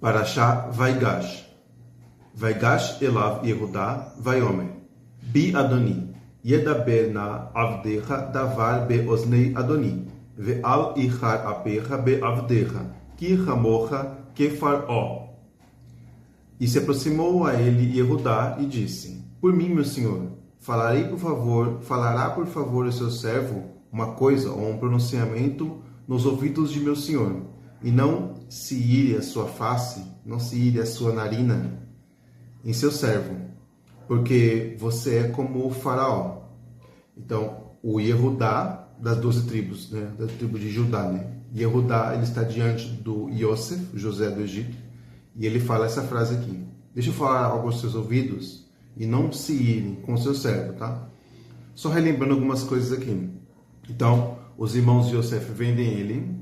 Parashá Vaigash. Vaigash elav Yehudá Vaiomer. Bi Adoni. Yedaber na avdecha davar beoznei Adoni. Ve'al ichar apecha beavdecha. Ki chamocha kefaró. E se aproximou a ele Yehudá e disse: Por mim, meu senhor, falará por favor o seu servo uma coisa ou um pronunciamento nos ouvidos de meu senhor, e não se ire a sua face, não se ire a sua narina em seu servo, porque você é como o faraó. Então, o Yehudá das 12 tribos, né, da tribo de Judá, né? Yehudá, ele está diante do Yosef, José do Egito, e ele fala essa frase aqui: deixa eu falar algo aos seus ouvidos e não se irem com o seu servo, tá? Só relembrando algumas coisas aqui. Então, os irmãos de Yosef vendem ele,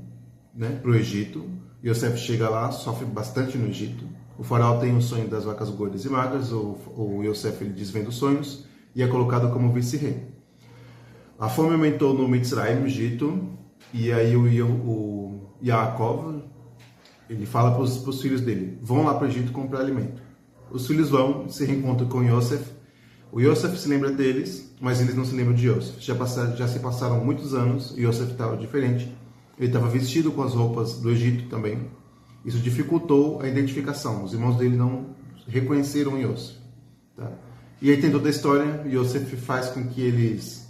né, para o Egito. Yosef chega lá, sofre bastante no Egito. O faraó tem o sonho das vacas gordas e magras. O Yosef, ele desvenda os sonhos e é colocado como vice-rei. A fome aumentou no Mitzrayim, no Egito, e aí o Yaakov, ele fala para os filhos dele: vão lá para o Egito comprar alimento. Os filhos vão, se reencontram com Yosef. O Yosef se lembra deles, mas eles não se lembram de Yosef. Já se passaram muitos anos, e Yosef estava diferente. Ele estava vestido com as roupas do Egito também. Isso dificultou a identificação. Os irmãos dele não reconheceram Yosef. Tá? E aí tem toda a história. Yosef faz com que eles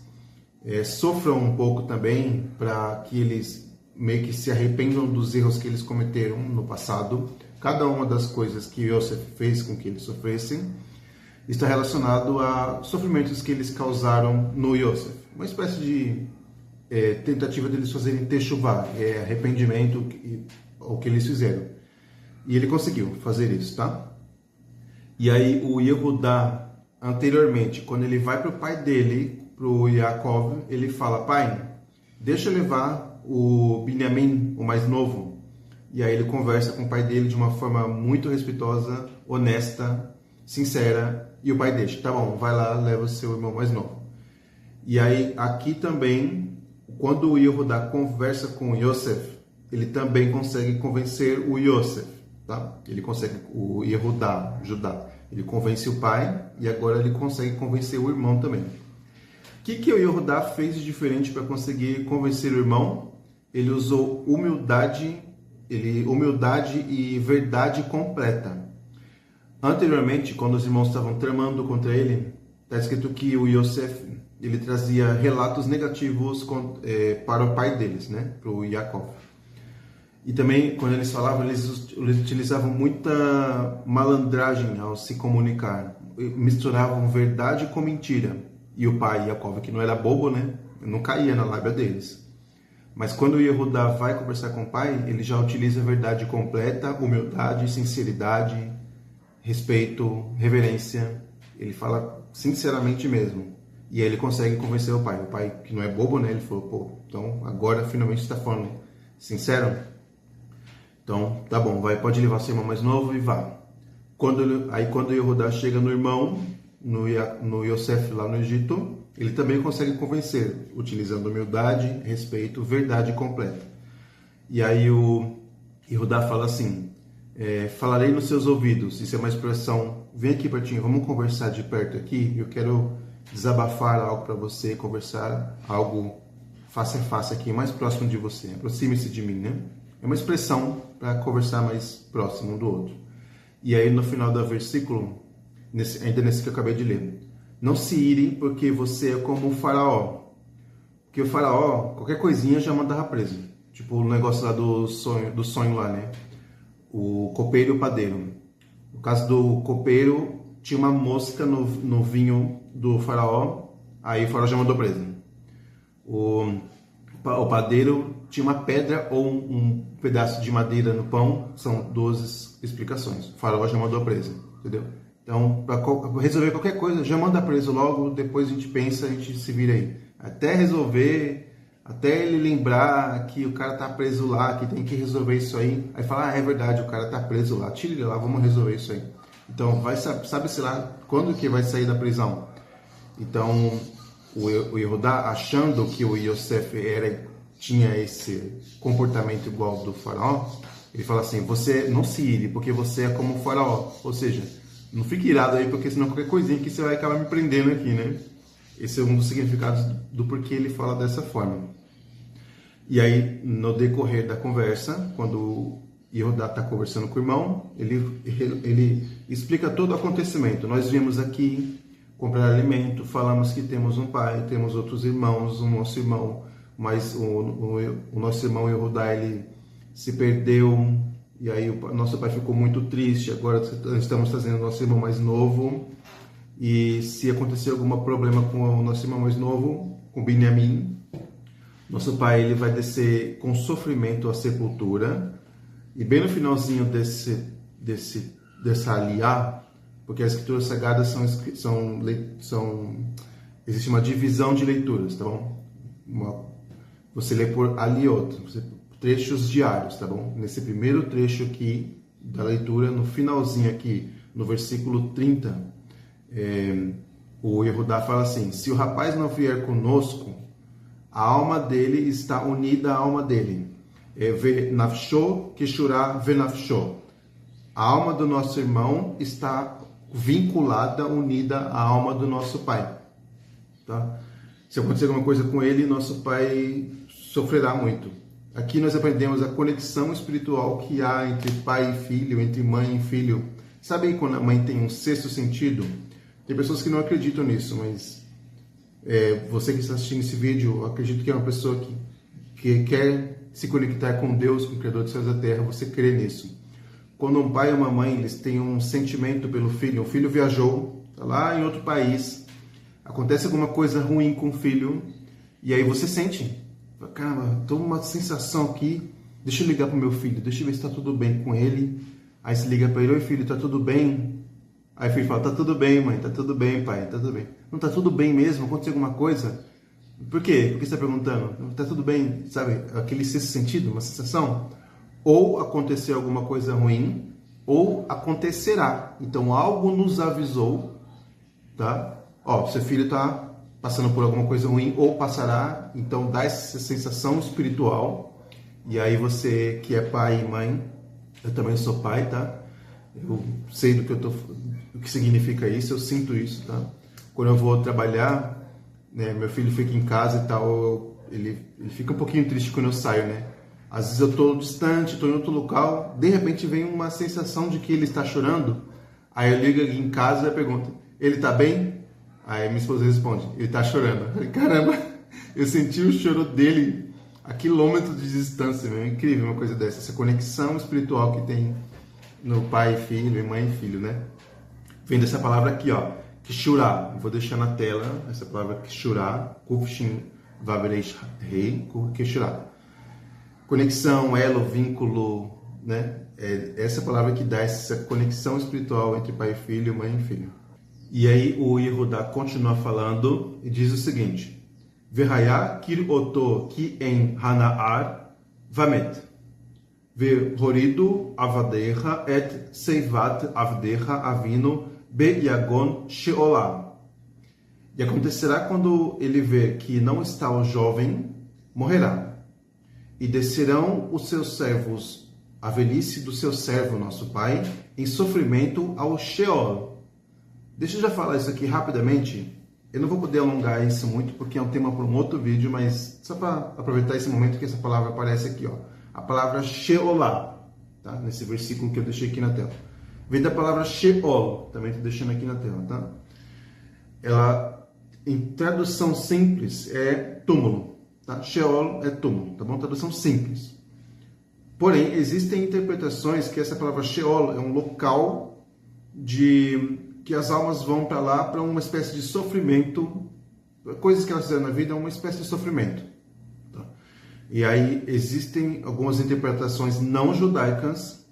sofram um pouco também, para que eles meio que se arrependam dos erros que eles cometeram no passado. Cada uma das coisas que Yosef fez com que eles sofressem está relacionado a sofrimentos que eles causaram no Yosef. Uma espécie de tentativa deles fazerem techuvá, arrependimento, o que eles fizeram. E ele conseguiu fazer isso, tá? E aí o Yehudá, anteriormente, quando ele vai para o pai dele, para o Yaakov, ele fala: pai, deixa eu levar o Binyamin, o mais novo. E aí ele conversa com o pai dele de uma forma muito respeitosa, honesta, sincera, e o pai deixa: tá bom, vai lá, leva o seu irmão mais novo. E aí aqui também, quando o Yehudá conversa com o Yosef, ele também consegue convencer o Yosef, tá? Ele consegue, o Yehudá, Judá, ele convence o pai, e agora ele consegue convencer o irmão também. O que o Yehudá fez de diferente para conseguir convencer o irmão? Ele usou humildade e verdade completa. Anteriormente, quando os irmãos estavam tramando contra ele, está escrito que o Yosef, ele trazia relatos negativos para o pai deles, né, para o Yaakov. E também, quando eles falavam, eles utilizavam muita malandragem ao se comunicar. Misturavam verdade com mentira. E o pai, Yaakov, que não era bobo, né, não caía na lábia deles. Mas quando o Yehudá vai conversar com o pai, ele já utiliza a verdade completa, humildade, sinceridade, respeito, reverência. Ele fala sinceramente mesmo. E aí ele consegue convencer o pai. O pai, que não é bobo, né? Ele falou: pô, então agora finalmente está falando sincero? Então, tá bom, pode levar seu irmão mais novo e vá. Quando o Yehudá chega no irmão, no Yosef lá no Egito, ele também consegue convencer, utilizando humildade, respeito, verdade completa. E aí o Yehudá fala assim: falarei nos seus ouvidos. Isso é uma expressão: vem aqui pertinho, vamos conversar de perto aqui, eu quero desabafar algo para você, conversar algo face a face aqui, mais próximo de você, aproxime-se de mim, né? É uma expressão para conversar mais próximo um do outro. E aí no final do versículo, ainda nesse que eu acabei de ler: não se irem, porque você é como o faraó. Porque o faraó, qualquer coisinha já mandava preso. Tipo o negócio lá do sonho lá, né? O copeiro e o padeiro. No caso do copeiro, tinha uma mosca no vinho do faraó, aí o faraó já mandou preso. O padeiro tinha uma pedra ou um pedaço de madeira no pão, são 12 explicações. O faraó já mandou preso, entendeu? Então, para resolver qualquer coisa, já manda preso logo, depois a gente pensa, a gente se vira aí. Até resolver, até ele lembrar que o cara tá preso lá, que tem que resolver isso aí. Aí fala: é verdade, o cara tá preso lá, tira ele lá, vamos resolver isso aí. Então, sabe-se lá quando que vai sair da prisão. Então, o Yehudá, achando que o Yosef tinha esse comportamento igual do faraó, Ele fala assim, você não se ire, porque você é como o faraó. Ou seja, não fique irado aí, porque senão qualquer coisinha aqui você vai acabar me prendendo aqui, né? Esse é um dos significados do porquê ele fala dessa forma. E aí, no decorrer da conversa, quando Yehudá está conversando com o irmão, ele explica todo o acontecimento. Nós viemos aqui comprar alimento, falamos que temos um pai, temos outros irmãos, o nosso irmão, mas o nosso irmão Yehudá, ele se perdeu, e aí o nosso pai ficou muito triste. Agora estamos trazendo o nosso irmão mais novo, e se acontecer algum problema com o nosso irmão mais novo, com Benjamim, nosso pai ele vai descer com sofrimento à sepultura. E bem no finalzinho dessa aliá, porque as escrituras sagradas existe uma divisão de leituras, tá bom? Você lê por aliot, trechos diários, tá bom? Nesse primeiro trecho aqui da leitura, no finalzinho aqui, no versículo 30, o Yehudá fala assim: se o rapaz não vier conosco, a alma dele está unida à alma dele. Venafsho kishurá venafsho. A alma do nosso irmão está vinculada, unida à alma do nosso pai. Tá? Se acontecer alguma coisa com ele, nosso pai sofrerá muito. Aqui nós aprendemos a conexão espiritual que há entre pai e filho, entre mãe e filho. Sabe aí quando a mãe tem um sexto sentido? Tem pessoas que não acreditam nisso, mas você que está assistindo esse vídeo, eu acredito que é uma pessoa que quer se conectar com Deus, com o Criador dos céus e da terra. Você crê nisso. Quando um pai e uma mãe eles têm um sentimento pelo filho, o filho viajou, está lá em outro país, acontece alguma coisa ruim com o filho, e aí você sente, caramba, estou uma sensação aqui, deixa eu ligar para o meu filho, deixa eu ver se está tudo bem com ele. Aí se liga para ele: oi filho, está tudo bem? Aí o filho fala: tá tudo bem, mãe, tá tudo bem, pai, tá tudo bem. Não tá tudo bem mesmo? Aconteceu alguma coisa? Por quê? Por que você está perguntando? Tá tudo bem, sabe? Aquele sexto sentido, uma sensação. Ou aconteceu alguma coisa ruim, ou acontecerá. Então algo nos avisou, tá? Ó, seu filho está passando por alguma coisa ruim, ou passará. Então dá essa sensação espiritual. E aí você que é pai e mãe, eu também sou pai, tá? Eu sei o que significa isso, eu sinto isso, tá? Quando eu vou trabalhar, né, meu filho fica em casa e tal, ele fica um pouquinho triste quando eu saio, né? Às vezes eu estou distante, estou em outro local, de repente vem uma sensação de que ele está chorando. Aí eu ligo aqui em casa e pergunto: ele está bem? Aí minha esposa responde: ele está chorando. Eu falei: caramba, eu senti o choro dele a quilômetros de distância, meu. É incrível uma coisa dessa, essa conexão espiritual que tem no pai e filho, e mãe e filho, né? Vem dessa palavra aqui, ó, kishurá. Vou deixar na tela essa palavra kishurá, kufshin vavereish rei, kishurá. Conexão, elo, vínculo, né? Essa palavra que dá essa conexão espiritual entre pai e filho, mãe e filho. E aí o Yehudá continua falando e diz o seguinte: Verhaya kiroto ki en hanaar vamet. Verhoridu avadecha et seivat avdecha avino beyagon sheolah. E acontecerá quando ele ver que não está o jovem, morrerá. E descerão os seus servos, a velhice do seu servo, nosso pai, em sofrimento ao Sheol. Deixa eu já falar isso aqui rapidamente. Eu não vou poder alongar isso muito, porque é um tema para um outro vídeo, mas só para aproveitar esse momento que essa palavra aparece aqui, ó. A palavra Sheolá, tá? Nesse versículo que eu deixei aqui na tela. Vem da palavra Sheol, também estou deixando aqui na tela, tá? Ela, em tradução simples, é túmulo. Tá? Sheol é túmulo, tá bom? Tradução simples. Porém, existem interpretações que essa palavra Sheol é um local que as almas vão para lá para uma espécie de sofrimento, coisas que elas fizeram na vida, é uma espécie de sofrimento. Tá? E aí existem algumas interpretações não judaicas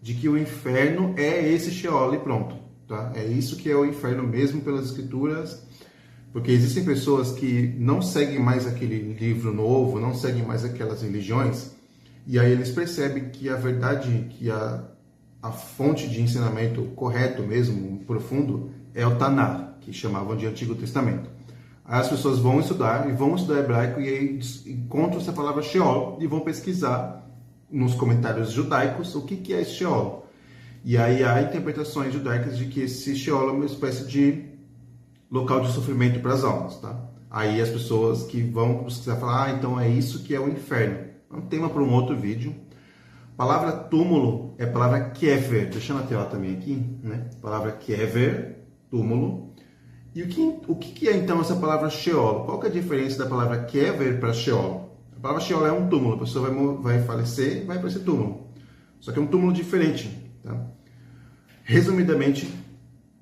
de que o inferno é esse Sheol e pronto. Tá? É isso que é o inferno mesmo pelas escrituras. Porque existem pessoas que não seguem mais aquele livro novo, não seguem mais aquelas religiões, e aí eles percebem que a verdade, que a fonte de ensinamento correto mesmo, profundo, é o Taná, que chamavam de Antigo Testamento. Aí as pessoas vão estudar hebraico e aí encontram essa palavra Sheol e vão pesquisar nos comentários judaicos o que é Sheol. E aí há interpretações judaicas de que esse Sheol é uma espécie de local de sofrimento para as almas, tá? Aí as pessoas que vão precisar falar, então é isso que é o inferno. É um tema para um outro vídeo. A palavra túmulo é a palavra kever, deixando na tela também aqui, né? A palavra kever, túmulo. E o que é então essa palavra Sheol? Qual que é a diferença da palavra kever para Sheol? A palavra Sheol é um túmulo, a pessoa vai falecer e vai para esse túmulo. Só que é um túmulo diferente, tá? Resumidamente,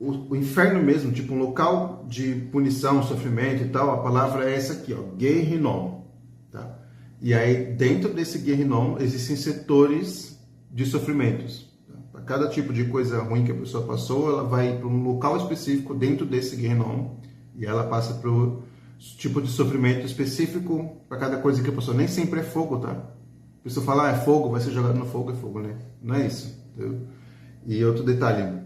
o inferno mesmo, tipo um local de punição, sofrimento e tal, a palavra é essa aqui, ó, Gehinnom, tá? E aí, dentro desse Gehinnom, existem setores de sofrimentos. Tá? Para cada tipo de coisa ruim que a pessoa passou, ela vai para um local específico dentro desse Gehinnom e ela passa para o tipo de sofrimento específico para cada coisa que a pessoa... Nem sempre é fogo, tá? A pessoa fala, é fogo, vai ser jogado no fogo, é fogo, né? Não é isso, entendeu? E outro detalhe,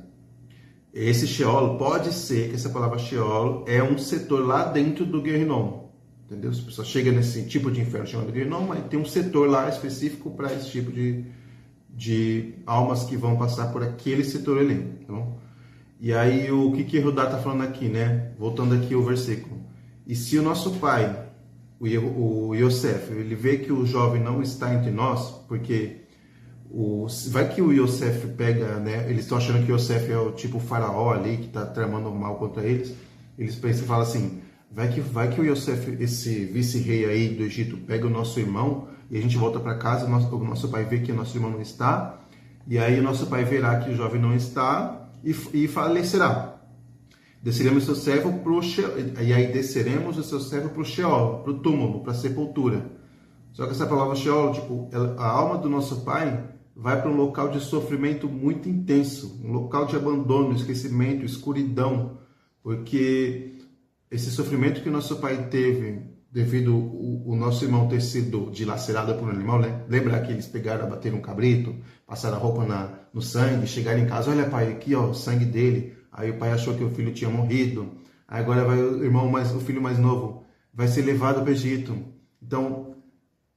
esse Sheol, pode ser que essa palavra Sheol é um setor lá dentro do Gehinnom, entendeu? Se a pessoa chega nesse tipo de inferno chamado Gehinnom, mas tem um setor lá específico para esse tipo de almas que vão passar por aquele setor ali, então, e aí o que Yehudá está falando aqui, né? Voltando aqui ao versículo. E se o nosso pai, o Yosef, ele vê que o jovem não está entre nós, porque... vai que o Yosef pega, né? Eles estão achando que o Yosef é o tipo faraó ali que está tramando mal contra eles. Eles pensam e falam assim: vai que o Yosef, esse vice-rei aí do Egito, pega o nosso irmão e a gente volta para casa. O nosso pai vê que o nosso irmão não está, e aí o nosso pai verá que o jovem não está e falecerá. Desceremos o seu servo pro Sheol, e aí desceremos o seu servo para o Sheol, para o túmulo, para a sepultura. Só que essa palavra Sheol, tipo, a alma do nosso pai vai para um local de sofrimento muito intenso, um local de abandono, esquecimento, escuridão, porque esse sofrimento que o nosso pai teve devido o nosso irmão ter sido dilacerado por um animal, né? Lembra que eles pegaram, bateram um cabrito, passaram a roupa no sangue, chegaram em casa, olha pai, aqui ó, o sangue dele. Aí o pai achou que o filho tinha morrido. Aí agora vai o filho mais novo vai ser levado para o Egito. Então,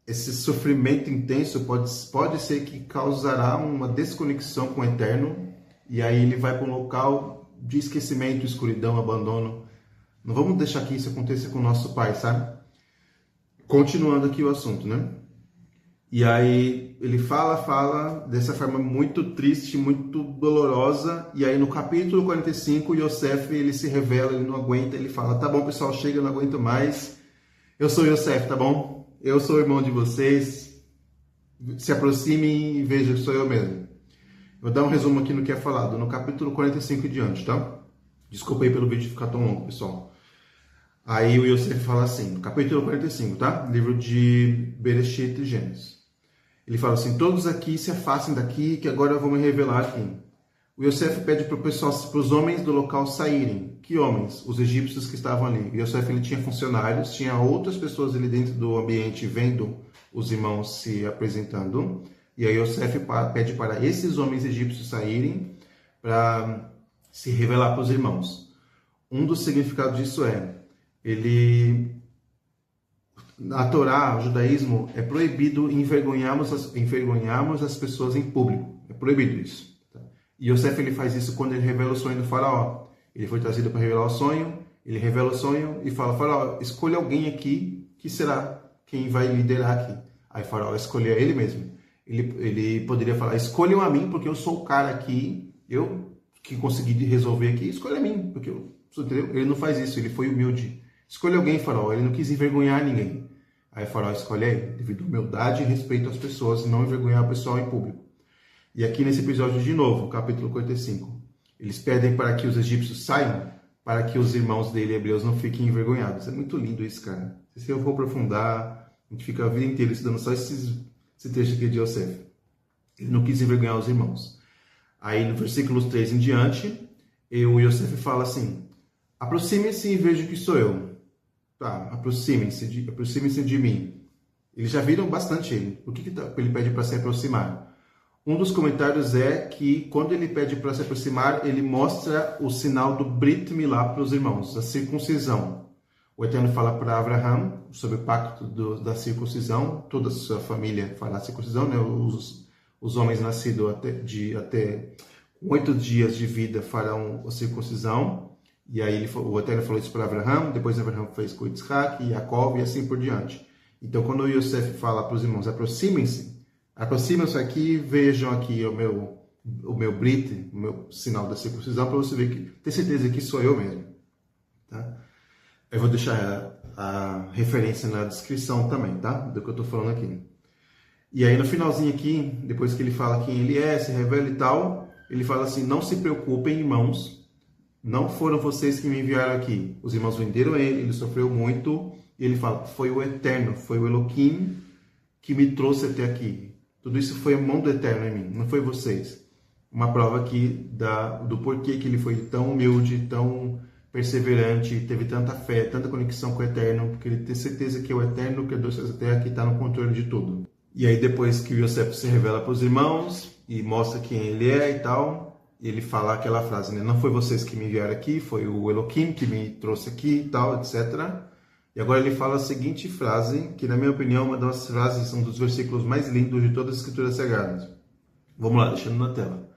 esse sofrimento intenso pode ser que causará uma desconexão com o Eterno, e aí ele vai para um local de esquecimento, escuridão, abandono. Não vamos deixar que isso aconteça com o nosso pai, sabe? Continuando aqui o assunto, né? E aí ele fala dessa forma muito triste, muito dolorosa, e aí no capítulo 45, Yosef, ele se revela, ele não aguenta, ele fala, tá bom pessoal, chega, eu não aguento mais, eu sou Yosef, tá bom? Eu sou o irmão de vocês, se aproximem e vejam que sou eu mesmo. Vou dar um resumo aqui no que é falado, no capítulo 45 e diante, tá? Desculpa aí pelo vídeo ficar tão longo, pessoal. Aí o Yosef fala assim, no capítulo 45, tá? Livro de Bereshit e Gênesis. Ele fala assim, todos aqui se afastem daqui, que agora eu vou me revelar aqui. O Yosef pede para os homens do local saírem. Que homens? Os egípcios que estavam ali. O Yosef, ele tinha funcionários, tinha outras pessoas ali dentro do ambiente vendo os irmãos se apresentando. E aí Yosef pede para esses homens egípcios saírem para se revelar para os irmãos. Um dos significados disso na Torá, o judaísmo, é proibido envergonharmos as pessoas em público. É proibido isso. Tá? E Yosef, ele faz isso quando ele revela o sonho do faraó. Ele foi trazido para revelar o sonho, ele revela o sonho e fala, faraó, escolha alguém aqui que será quem vai liderar aqui. Aí faraó escolheu ele mesmo. Ele poderia falar, escolham a mim, porque eu sou o cara aqui, eu que consegui resolver aqui, escolha a mim, porque entendeu? Ele não faz isso, ele foi humilde. Escolha alguém, faraó, ele não quis envergonhar ninguém. Aí o faraó escolhe ele, devido à humildade e respeito às pessoas, e não envergonhar o pessoal em público. E aqui nesse episódio de novo, capítulo 45, eles pedem para que os egípcios saiam, para que os irmãos dele, hebreus, não fiquem envergonhados. É muito lindo isso, cara. Se eu for aprofundar, a gente fica a vida inteira estudando só esse trecho aqui de Yosef. Ele não quis envergonhar os irmãos. Aí no versículos 3 em diante, o Yosef fala assim, aproxime-se e veja que sou eu. Tá, aproximem-se de mim. Eles já viram bastante ele. O que ele pede para se aproximar? Um dos comentários é que quando ele pede para se aproximar, ele mostra o sinal do Brit Milá para os irmãos, a circuncisão. O Eterno fala para Abraham sobre o pacto da circuncisão, toda a sua família fará a circuncisão, né? Os homens nascidos até 8 dias de vida farão a circuncisão. E aí o Eterno falou isso para Abraham, depois Abraham fez com Isaac e Jacob e assim por diante. Então, quando o Yosef fala para os irmãos, aproximem-se aqui, vejam aqui o meu brit, o meu sinal da circuncisão, para você ver que, ter certeza que sou eu mesmo. Tá? Eu vou deixar a referência na descrição também, tá? Do que eu estou falando aqui. E aí no finalzinho aqui, depois que ele fala quem ele é, se revela e tal, ele fala assim, não se preocupem, irmãos, não foram vocês que me enviaram aqui. Os irmãos venderam ele sofreu muito, e ele fala, foi o Eterno, foi o Elohim que me trouxe até aqui. Tudo isso foi a mão do Eterno em mim, não foi vocês. Uma prova aqui do porquê que ele foi tão humilde, tão perseverante, teve tanta fé, tanta conexão com o Eterno, porque ele tem certeza que é o Eterno, o Criador da terra, que está no controle de tudo. E aí depois que Yosef se revela para os irmãos e mostra quem ele é e tal, ele fala aquela frase, né? Não foi vocês que me enviaram aqui, foi o Elohim que me trouxe aqui e tal, etc. E agora ele fala a seguinte frase, que na minha opinião é uma das frases, são dos versículos mais lindos de todas as escrituras sagradas. Vamos lá, deixando na tela.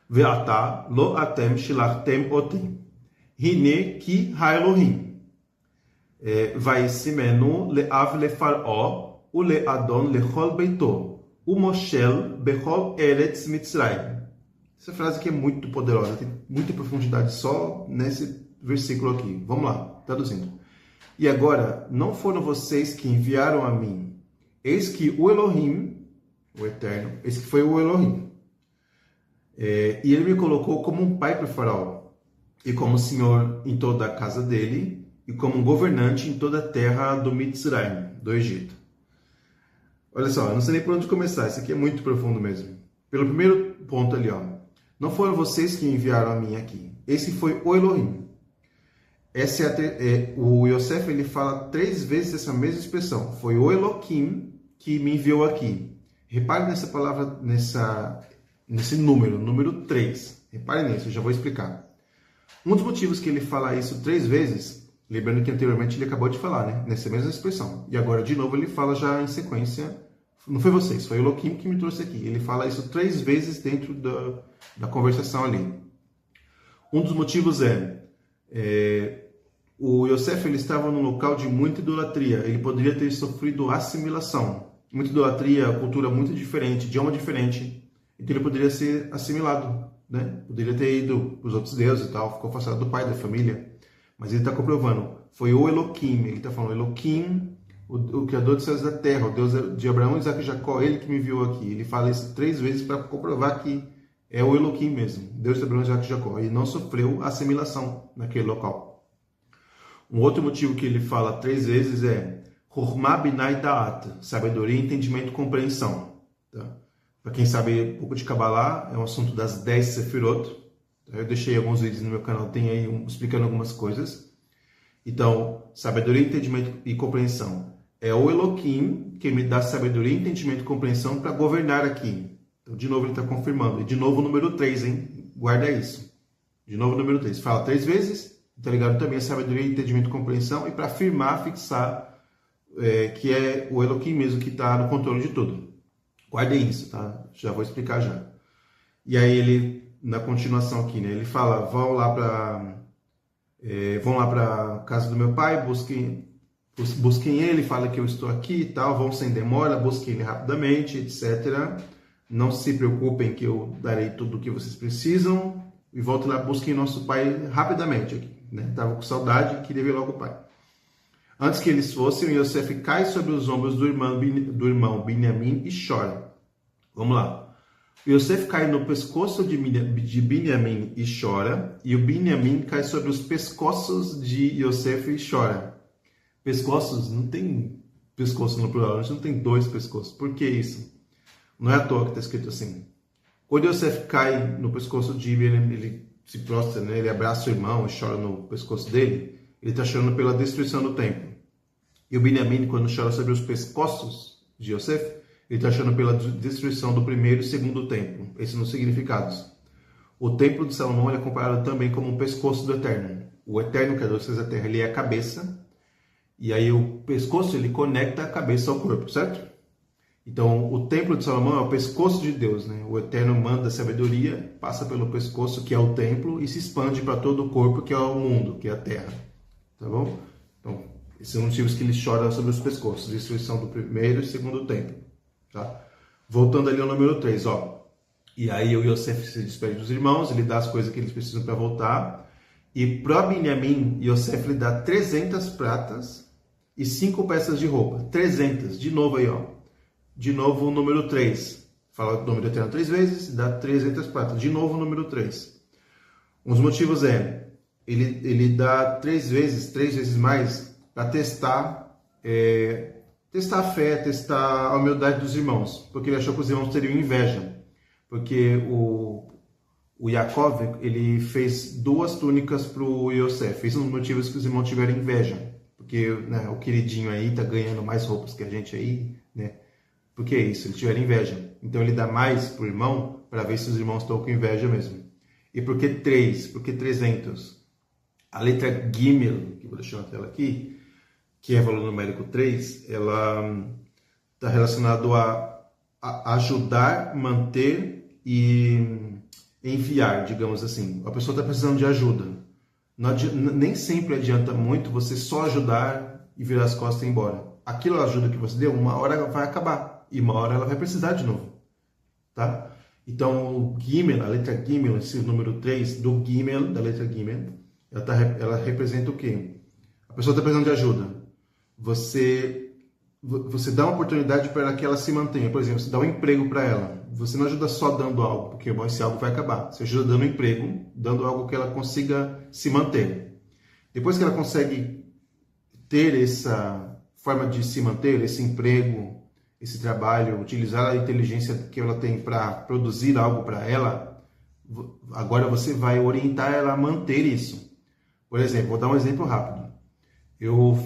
Ve'ata lo atem shilachtem oti, hine ki ha-Elohim, vaisimenu le'av lefar'o, u le'adon lechol beito, u moshel bechol eretz mitzrayim. Essa frase aqui é muito poderosa, tem muita profundidade só nesse versículo aqui. Vamos lá, traduzindo. E agora, não foram vocês que enviaram a mim. Eis que o Elohim, o Eterno, eis que foi o Elohim. E ele me colocou como um pai para o faraó, e como senhor em toda a casa dele, e como um governante em toda a terra do Mitzrayim, do Egito. Olha só, eu não sei nem por onde começar, isso aqui é muito profundo mesmo. Pelo primeiro ponto ali, ó. Não foram vocês que enviaram a mim aqui. Esse foi o Elohim. O Yosef, ele fala 3 vezes essa mesma expressão. Foi o Elohim que me enviou aqui. Repare nessa palavra, nesse número 3. Repare nisso, eu já vou explicar. Um dos motivos que ele fala isso 3 vezes, lembrando que anteriormente ele acabou de falar, né? Nessa mesma expressão. E agora, de novo, ele fala já em sequência. Não foi vocês, foi o Elohim que me trouxe aqui. Ele fala isso 3 vezes dentro da conversação ali. Um dos motivos o Yosef, ele estava num local de muita idolatria. Ele poderia ter sofrido assimilação. Muita idolatria, cultura muito diferente, idioma diferente. Então ele poderia ser assimilado, né? Poderia ter ido para os outros deuses e tal, ficou afastado do pai, da família. Mas ele está comprovando, foi o Elohim. Ele está falando, Elohim, o Criador dos céus e da terra, o Deus de Abraão, Isaac e Jacó, ele que me enviou aqui. Ele fala isso 3 vezes para comprovar que é o Elohim mesmo, Deus de Abraão, Isaac e Jacó. Ele não sofreu assimilação naquele local. Um outro motivo que ele fala 3 vezes é Chokhmah binai da'at, sabedoria, entendimento e compreensão. Tá? Para quem sabe um pouco de Kabbalah, é um assunto das 10 Sefirot. Tá? Eu deixei alguns vídeos no meu canal, tem aí explicando algumas coisas. Então, sabedoria, entendimento e compreensão. É o Elohim que me dá sabedoria, entendimento e compreensão para governar aqui. Então, de novo, ele está confirmando. E de novo, o número 3, hein? Guarda isso. De novo, o número 3. Fala 3 vezes. Está ligado também a sabedoria, entendimento e compreensão, e para afirmar, fixar que é o Elohim mesmo que está no controle de tudo. Guardem isso, tá? Já vou explicar já. E aí ele, na continuação aqui, né, ele fala, vão lá para a casa do meu pai, busquem ele, fala que eu estou aqui e tal, vão sem demora, busquem ele rapidamente, etc. Não se preocupem que eu darei tudo o que vocês precisam, e voltem lá, busquem nosso pai rapidamente aqui. Estava com saudade e queria ver logo o pai. Antes que eles fossem, Yosef cai sobre os ombros do irmão Binyamin e chora. Vamos lá. Yosef cai no pescoço de Binyamin e chora, e o Binyamin cai sobre os pescoços de Yosef e chora. Pescoços, não tem pescoço no plural, a gente não tem 2 pescoços. Por que isso? Não é à toa que está escrito assim. Quando Yosef cai no pescoço de Binyamin, ele se prostra, né? Ele abraça o irmão e chora no pescoço dele, ele está chorando pela destruição do templo. E o Binyamin, quando chora sobre os pescoços de Yosef, ele está chorando pela destruição do primeiro e segundo templo. Esses são os significados. O templo de Salomão é comparado também como um pescoço do Eterno. O Eterno, que é Deus da terra, ele é a cabeça, E aí o pescoço, ele conecta a cabeça ao corpo, certo? Então, o templo de Salomão é o pescoço de Deus, né? O Eterno manda a sabedoria, passa pelo pescoço, que é o templo, e se expande para todo o corpo, que é o mundo, que é a terra. Tá bom? Então, esses são os motivos que ele chora sobre os pescoços, destruição do primeiro e segundo templo. Tá? Voltando ali ao número 3, ó. E aí o Yosef se despede dos irmãos, ele dá as coisas que eles precisam para voltar. E para Benjamim, Yosef lhe dá 300 pratas e 5 peças de roupa. 300, de novo aí, ó. De novo o número 3. Fala o nome do Eterno 3 vezes, dá 300 pratas. De novo o número 3. Um dos motivos é, ele dá 3 vezes mais para testar a fé, testar a humildade dos irmãos. Porque ele achou que os irmãos teriam inveja. Porque o Yaakov, ele fez 2 túnicas para o Yosef. Esse é um dos motivos que os irmãos tiveram inveja. Porque, né, o queridinho aí tá ganhando mais roupas que a gente aí, né? Por que isso? Eles tiveram inveja. Então ele dá mais pro irmão para ver se os irmãos estão com inveja mesmo. E por que 3? Por que 300? A letra Gimel, que vou deixar na tela aqui, que é valor numérico 3, ela está relacionado a ajudar, manter e enviar, digamos assim. A pessoa está precisando de ajuda. Nem sempre adianta muito você só ajudar e virar as costas e ir embora. Aquela ajuda que você deu, uma hora vai acabar. E uma hora ela vai precisar de novo. Tá? Então, o Gimel, a letra Gimel, esse número 3 do Gimel, da letra Gimel, ela representa o quê? A pessoa está precisando de ajuda. Você dá uma oportunidade para que ela se mantenha. Por exemplo, você dá um emprego para ela. Você não ajuda só dando algo, porque esse algo vai acabar. Você ajuda dando um emprego, dando algo que ela consiga se manter. Depois que ela consegue ter essa forma de se manter, esse emprego, esse trabalho, utilizar a inteligência que ela tem para produzir algo para ela, agora você vai orientar ela a manter isso. Por exemplo, vou dar um exemplo rápido. Eu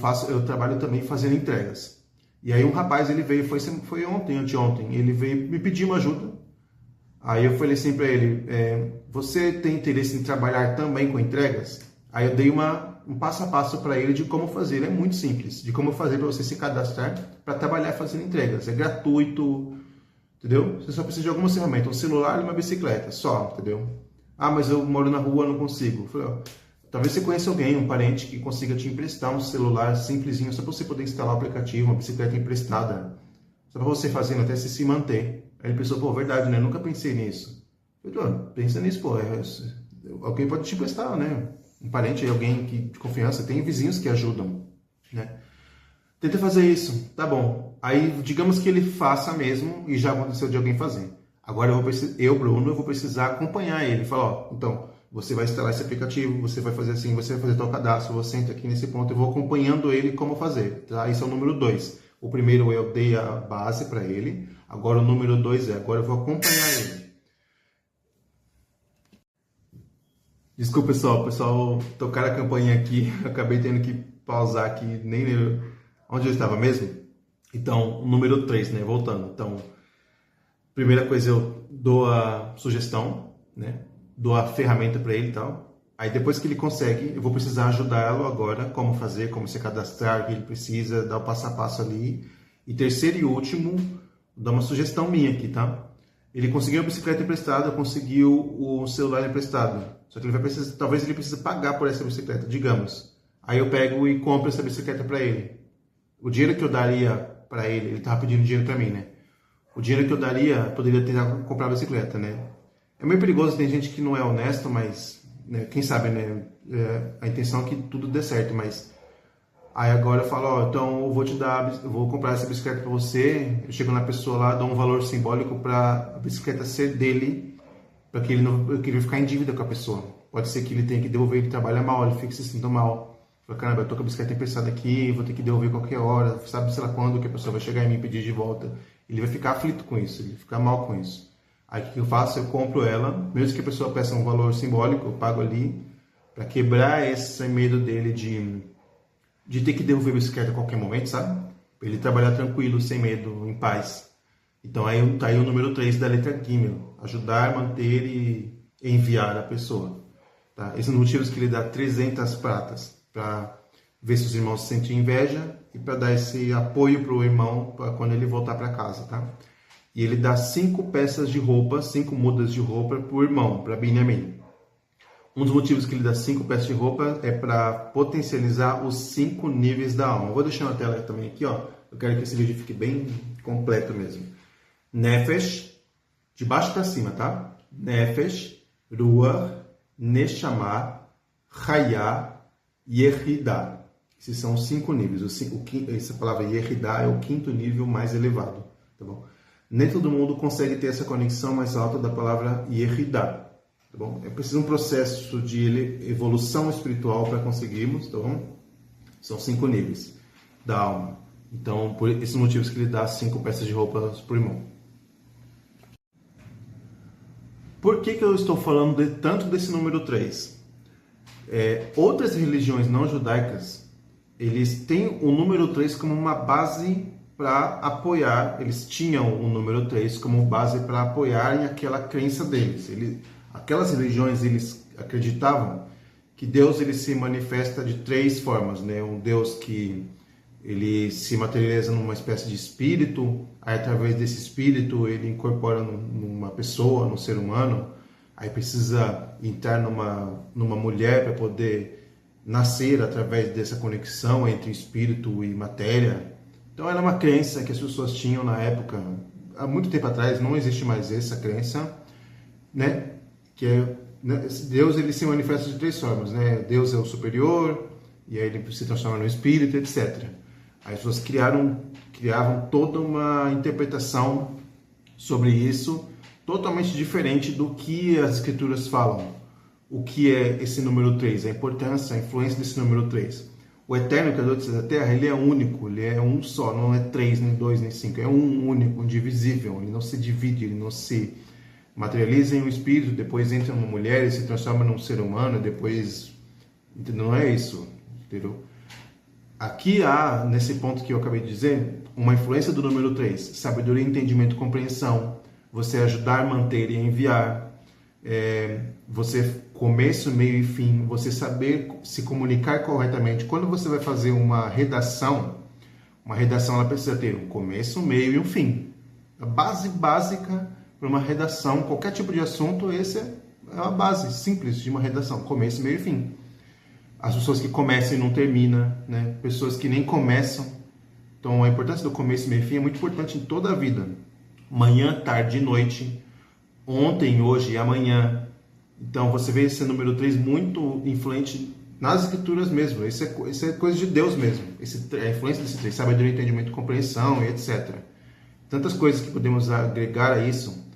trabalho também fazendo entregas. E aí um rapaz, ele veio, foi ontem, anteontem, ele veio me pedir uma ajuda. Aí eu falei assim para ele, você tem interesse em trabalhar também com entregas? Aí eu dei um passo a passo para ele de como fazer. Ele é muito simples, de como fazer para você se cadastrar para trabalhar fazendo entregas. É gratuito, entendeu? Você só precisa de alguma ferramenta, um celular e uma bicicleta, só, entendeu? Ah, mas eu moro na rua, não consigo. Eu falei, ó, talvez você conheça alguém, um parente que consiga te emprestar um celular simplesinho, só para você poder instalar o aplicativo, uma bicicleta emprestada, só para você fazendo até se manter. Aí ele pensou, pô, verdade, né? Eu nunca pensei nisso. Eu falei, pensa nisso, pô, alguém pode te emprestar, né? Um parente, alguém de confiança, tem vizinhos que ajudam, né? Tenta fazer isso, tá bom. Aí, digamos que ele faça mesmo e já aconteceu de alguém fazer. Agora Bruno, eu vou precisar acompanhar ele. Falar, ó, então, você vai instalar esse aplicativo, você vai fazer assim, você vai fazer tal cadastro, você entra aqui nesse ponto, eu vou acompanhando ele como fazer, tá? Esse é o número 2. O primeiro eu dei a base para ele, agora o número 2 agora eu vou acompanhar ele. Desculpa, pessoal, tocar a campainha aqui, acabei tendo que pausar aqui, nem lembro onde eu estava mesmo. Então, número 3, né, voltando. Então, primeira coisa, eu dou a sugestão, né, dou a ferramenta para ele e tal. Aí depois que ele consegue, eu vou precisar ajudá-lo agora, como fazer, como se cadastrar, o que ele precisa, dar o passo a passo ali. E terceiro e último, dar uma sugestão minha aqui, tá? Ele conseguiu a bicicleta emprestada, conseguiu o celular emprestado. Só que ele vai precisar, talvez ele precise pagar por essa bicicleta, digamos. Aí eu pego e compro essa bicicleta para ele. O dinheiro que eu daria para ele estava pedindo dinheiro para mim, né? O dinheiro que eu daria, poderia ter comprado a bicicleta, né? É meio perigoso, tem gente que não é honesto, mas, né, quem sabe, né? A intenção é que tudo dê certo, mas aí agora eu falo, ó, então eu vou comprar essa bicicleta para você. Eu chego na pessoa lá, dou um valor simbólico para a bicicleta ser dele, para que ele não ficar em dívida com a pessoa. Pode ser que ele tenha que devolver, ele trabalha mal, ele fica se sentindo mal. Fala, caramba, eu tô com a bicicleta emprestada aqui, vou ter que devolver qualquer hora, sabe, sei lá quando que a pessoa vai chegar em mim e pedir de volta. Ele vai ficar aflito com isso, ele vai ficar mal com isso. Aí o que eu faço? Eu compro ela, mesmo que a pessoa peça um valor simbólico, eu pago ali, para quebrar esse medo dele de ter que devolver a bicicleta a qualquer momento, sabe? Para ele trabalhar tranquilo, sem medo, em paz. Então aí tá aí o número 3 da letra Gimel, ajudar, manter e enviar a pessoa. Tá? Esses são os motivos que ele dá 300 pratas para ver se os irmãos sentem inveja e para dar esse apoio para o irmão para quando ele voltar para casa, tá? E ele dá 5 peças de roupa, 5 mudas de roupa para o irmão, para Benjamim. Um dos motivos que ele dá 5 peças de roupa é para potencializar os 5 níveis da alma. Eu vou deixar na tela também aqui, ó. Eu quero que esse vídeo fique bem completo mesmo. Nefesh, de baixo para cima, tá? Nefesh, Ruach, Neshama, Chaya, Yehidah. Esses são os 5 níveis. Essa palavra Yehidah é o 5º nível mais elevado, tá bom? Nem todo mundo consegue ter essa conexão mais alta da palavra Yehidah. Tá bom? É preciso um processo de evolução espiritual para conseguirmos, tá bom? São 5 níveis da alma. Então, por esses motivos que ele dá 5 peças de roupas para o irmão. Por que eu estou falando tanto desse número 3? Outras religiões não judaicas, eles têm o número 3 como uma base para apoiar, eles tinham o número 3 como base para apoiarem aquela crença deles. Aquelas religiões, eles acreditavam que Deus ele se manifesta de 3 formas, né? Um Deus que ele se materializa numa espécie de espírito, aí através desse espírito ele incorpora numa pessoa, num ser humano, aí precisa entrar numa mulher para poder nascer através dessa conexão entre espírito e matéria. Então era uma crença que as pessoas tinham na época, há muito tempo atrás, não existe mais essa crença, né? Deus ele se manifesta de 3 formas, né? Deus é o superior, e aí ele se transforma no espírito, etc. As pessoas criavam toda uma interpretação sobre isso, totalmente diferente do que as escrituras falam. O que é esse número 3? A importância, a influência desse número 3. O Eterno, Criador dos céus e da terra, ele é único, ele é um só, não é 3, nem 2, nem 5, é um único, indivisível, ele não se divide, ele não se materializa em um espírito, depois entra uma mulher e se transforma num ser humano, depois... Entendeu? Não é isso, entendeu? Aqui há, nesse ponto que eu acabei de dizer, uma influência do número 3, sabedoria, entendimento, compreensão, você ajudar, manter e enviar, você começo, meio e fim, você saber se comunicar corretamente. Quando você vai fazer uma redação ela precisa ter um começo, um meio e um fim. A base básica para uma redação, qualquer tipo de assunto, essa é a base simples de uma redação, começo, meio e fim. As pessoas que começam e não terminam, né? Pessoas que nem começam. Então a importância do começo, meio e fim é muito importante em toda a vida. Manhã, tarde e noite, ontem, hoje e amanhã. Então você vê esse número 3 muito influente nas escrituras mesmo. Isso é coisa de Deus mesmo. A influência desse 3, sabedoria, entendimento, compreensão e etc. Tantas coisas que podemos agregar a isso.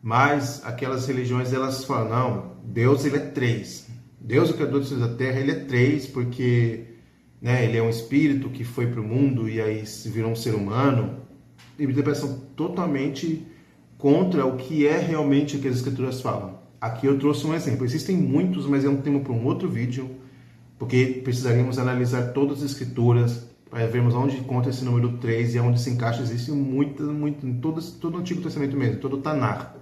Mas aquelas religiões, elas falam, não, Deus ele é 3. Deus, o Criador dos céus e da terra, ele é 3 porque, né, ele é um espírito que foi para o mundo e aí se virou um ser humano. Tem interpretação totalmente contra o que é realmente o que as escrituras falam. Aqui eu trouxe um exemplo. Existem muitos, mas é um tema para um outro vídeo, porque precisaríamos analisar todas as escrituras para vermos onde encontra esse número 3 e onde se encaixa. Existe muito, em todo o Antigo Testamento mesmo, todo o Tanar.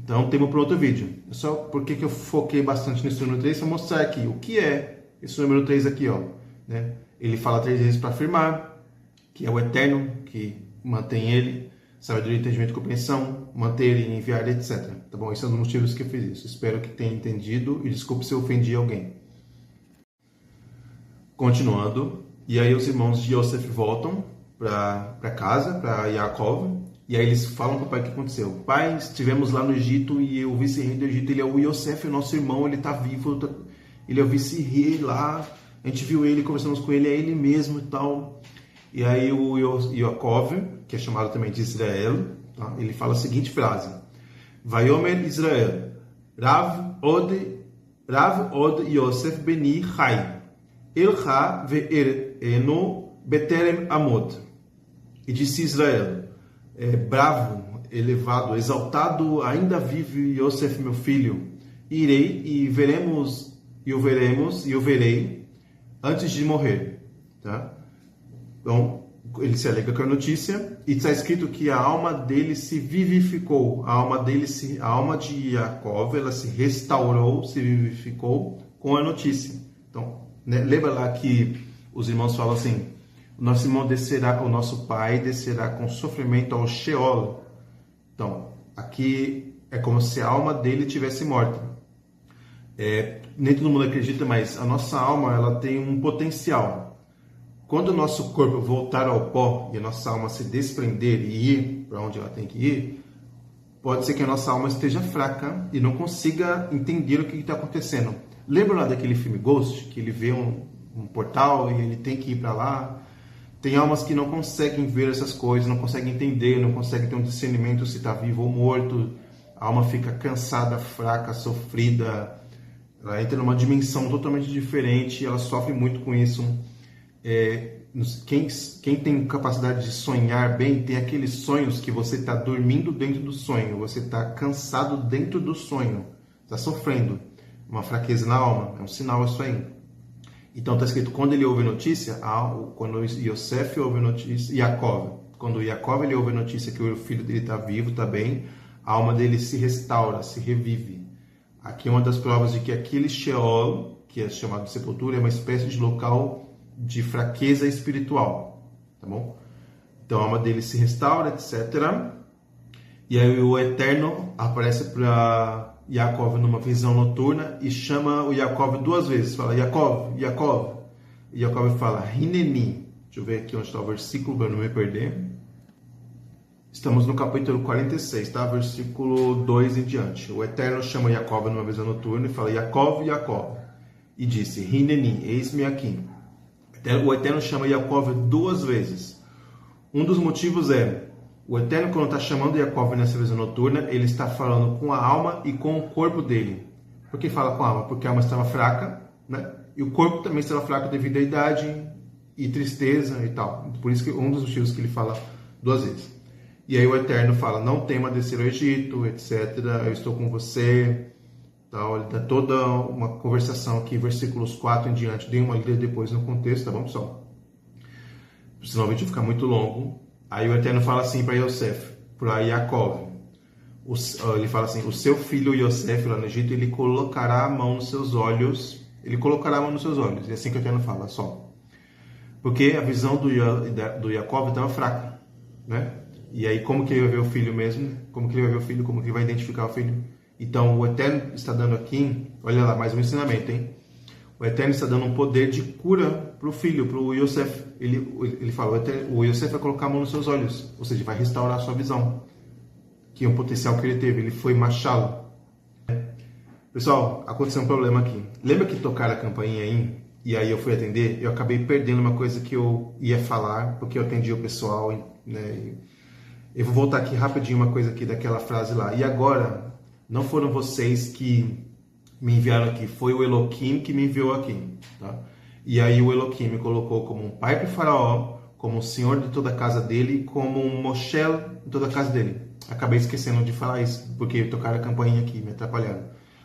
Então, tema para outro vídeo. Só porque que eu foquei bastante nesse número 3 para mostrar aqui o que é esse número 3 aqui, ó, né? Ele fala 3 vezes para afirmar que é o Eterno, que mantém ele, sabedoria, entendimento e compreensão, manter e enviar, etc. Tá bom? Esses são os motivos que eu fiz isso. Espero que tenha entendido e desculpe se eu ofendi alguém. Continuando, e aí os irmãos de Yosef voltam para casa, para Yaakov, e aí eles falam para o pai o que aconteceu. Pai, estivemos lá no Egito e o vice-rei do Egito, ele é o Yosef, o nosso irmão, ele está vivo, ele é o vice-rei lá, a gente viu ele, conversamos com ele, é ele mesmo e tal. E aí o Yaakov, que é chamado também de Israel, tá? Ele fala a seguinte frase: Vayomer Israel, Rav od Yosef beni chai, elcha ve'ereno beterem amod. E disse Israel, bravo, elevado, exaltado, ainda vive Yosef, meu filho. Irei e o verei antes de morrer, tá? Então, ele se alegra com a notícia e está escrito que a alma dele se vivificou, a alma de Yaakov, ela se restaurou, se vivificou com a notícia. Então, né, lembra lá que os irmãos falam assim: o nosso irmão descerá, o nosso pai descerá com sofrimento ao Sheol. Então, aqui é como se a alma dele tivesse morta. Nem todo mundo acredita, mas a nossa alma ela tem um potencial. Quando o nosso corpo voltar ao pó e a nossa alma se desprender e ir para onde ela tem que ir, pode ser que a nossa alma esteja fraca e não consiga entender o que está acontecendo. Lembra lá daquele filme Ghost, que ele vê um portal e ele tem que ir para lá? Tem almas que não conseguem ver essas coisas, não conseguem entender, não conseguem ter um discernimento se está vivo ou morto. A alma fica cansada, fraca, sofrida. Ela entra numa dimensão totalmente diferente, ela sofre muito com isso. Quem tem capacidade de sonhar bem, tem aqueles sonhos que você está dormindo dentro do sonho, você está cansado dentro do sonho, está sofrendo, uma fraqueza na alma, é um sinal isso aí. Então está escrito, quando ele ouve notícia, quando Yosef ouve notícia, quando Yaakov ele ouve notícia que o filho dele está vivo, está bem, a alma dele se restaura, se revive. Aqui é uma das provas de que aquele Sheol, que é chamado de sepultura, é uma espécie de local de fraqueza espiritual, tá bom? Então a alma dele se restaura, etc. E aí o Eterno aparece para Yaakov numa visão noturna e chama o Yaakov 2 vezes, fala Yaakov, Yaakov. E Yaakov fala Hineni. Deixa eu ver aqui onde está o versículo para não me perder. Estamos no capítulo 46, tá? Versículo 2 em diante. O Eterno chama Yaakov numa visão noturna e fala Yaakov, Yaakov. E disse Hineni, eis-me aqui. O Eterno chama Yaakov 2 vezes. Um dos motivos o Eterno, quando está chamando Yaakov nessa visão noturna, ele está falando com a alma e com o corpo dele. Por que fala com a alma? Porque a alma estava fraca, né? E o corpo também estava fraco devido à idade e tristeza e tal. Por isso que um dos motivos que ele fala 2 vezes. E aí o Eterno fala, não tema descer ao Egito, etc. Eu estou com você. Tal, ele dá toda uma conversação aqui, versículos 4 em diante. Dei uma lida depois no contexto, tá bom, pessoal? Senão o vídeo fica muito longo. Aí o Eterno fala assim para Yosef, para Yaakov. Ele fala assim, o seu filho Yosef lá no Egito, ele colocará a mão nos seus olhos. Ele colocará a mão nos seus olhos. É assim que o Eterno fala, só. Porque a visão do Yaakov estava fraca, né? E aí como que ele vai ver o filho mesmo? Como que ele vai ver o filho? Como que ele vai identificar o filho? Então, o Eterno está dando aqui, olha lá, mais um ensinamento, hein? O Eterno está dando um poder de cura para o filho, para o Yosef. Ele fala, o Yosef vai colocar a mão nos seus olhos, ou seja, vai restaurar a sua visão, que é um potencial que ele teve, ele foi machá-lo. Pessoal, aconteceu um problema aqui. Lembra que tocaram a campainha aí? E aí eu fui atender, eu acabei perdendo uma coisa que eu ia falar, porque eu atendi o pessoal, né? Eu vou voltar aqui rapidinho uma coisa aqui daquela frase lá. E agora... Não foram vocês que me enviaram aqui, foi o Elohim que me enviou aqui, tá? E aí o Elohim me colocou como um pai para o faraó, como o senhor de toda a casa dele, como um Moshel de toda a casa dele. Acabei esquecendo de falar isso, porque tocaram a campainha aqui, me atrapalharam.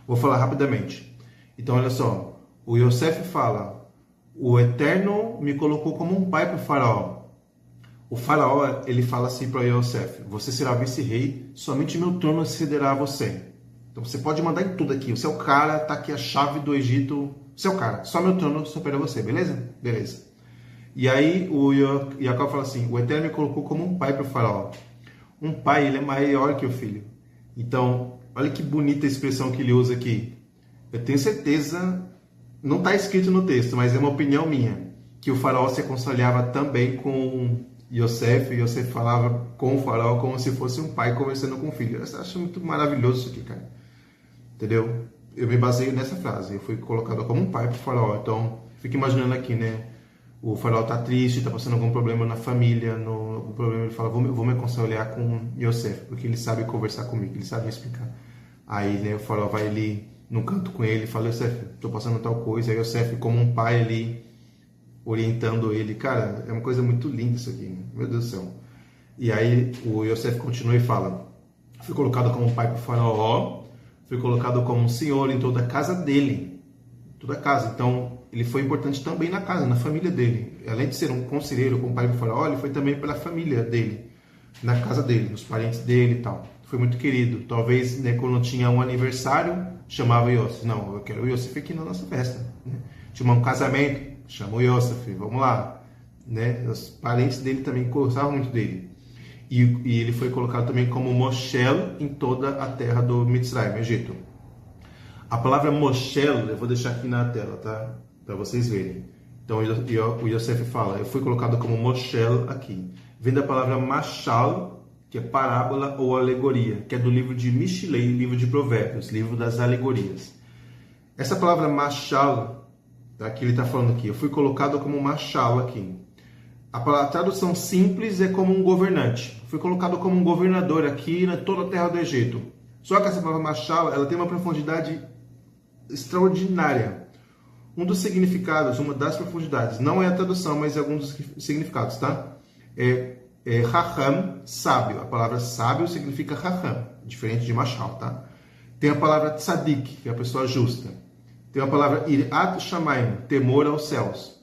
Vou falar rapidamente. Então, olha só, o Yosef fala, o Eterno me colocou como um pai para o faraó. O faraó, ele fala assim para Yosef, você será vice-rei, somente meu trono cederá a você. Então você pode mandar em tudo aqui. Você é o cara, tá aqui a chave do Egito. Você é o cara, só meu trono supera você, beleza? Beleza. E aí o Yaakov fala assim, o Eterno me colocou como um pai para o faraó. Um pai, ele é maior que o filho. Então, olha que bonita a expressão que ele usa aqui. Eu tenho certeza, não está escrito no texto, mas é uma opinião minha, que o faraó se aconselhava também com Yosef, e Yosef falava com o faraó como se fosse um pai conversando com o filho. Eu acho muito maravilhoso isso aqui, cara. Entendeu? Eu me baseio nessa frase. Eu fui colocado como um pai para o faraó. Então, fica imaginando aqui, né? O faraó está triste, está passando algum problema na família, algum problema, ele fala, vou me aconselhar com Yosef, porque ele sabe conversar comigo, ele sabe me explicar. Aí, né, o faraó vai ali num canto com ele e fala, Yosef, estou passando tal coisa. Aí Yosef, como um pai ali, orientando ele. Cara, é uma coisa muito linda isso aqui, né? Meu Deus do céu. E aí o Yosef continua e fala, fui colocado como um pai para o faraó, foi colocado como um senhor em toda a casa dele, toda a casa. Então, ele foi importante também na casa, na família dele. Além de ser um conselheiro com o pai do faraó, ele foi também pela família dele, na casa dele, nos parentes dele e tal. Foi muito querido. Talvez, né, quando tinha um aniversário, chamava Yosef. Não, eu quero o Yosef aqui na nossa festa. Né? Tinha um casamento, chama o Yosef, vamos lá. Né? Os parentes dele também gostavam muito dele. E ele foi colocado também como Moshel em toda a terra do Mitzrayim, Egito. A palavra Moshel, eu vou deixar aqui na tela, tá? Para vocês verem. Então o Yosef fala, eu fui colocado como Moshel aqui. Vem da palavra Mashal, que é parábola ou alegoria, que é do livro de Mishlei, livro de Provérbios, livro das alegorias. Essa palavra Mashal, tá? Que ele está falando aqui, eu fui colocado como Mashal aqui. A tradução simples é como um governante. Fui colocado como um governador aqui na toda a terra do Egito. Só que essa palavra Mashal, ela tem uma profundidade extraordinária. Um dos significados, uma das profundidades, não é a tradução, mas é alguns dos significados, tá? Raham, sábio. A palavra sábio significa Raham, diferente de Mashal, tá? Tem a palavra Tzadik, que é a pessoa justa. Tem a palavra Irat Shamayim, temor aos céus.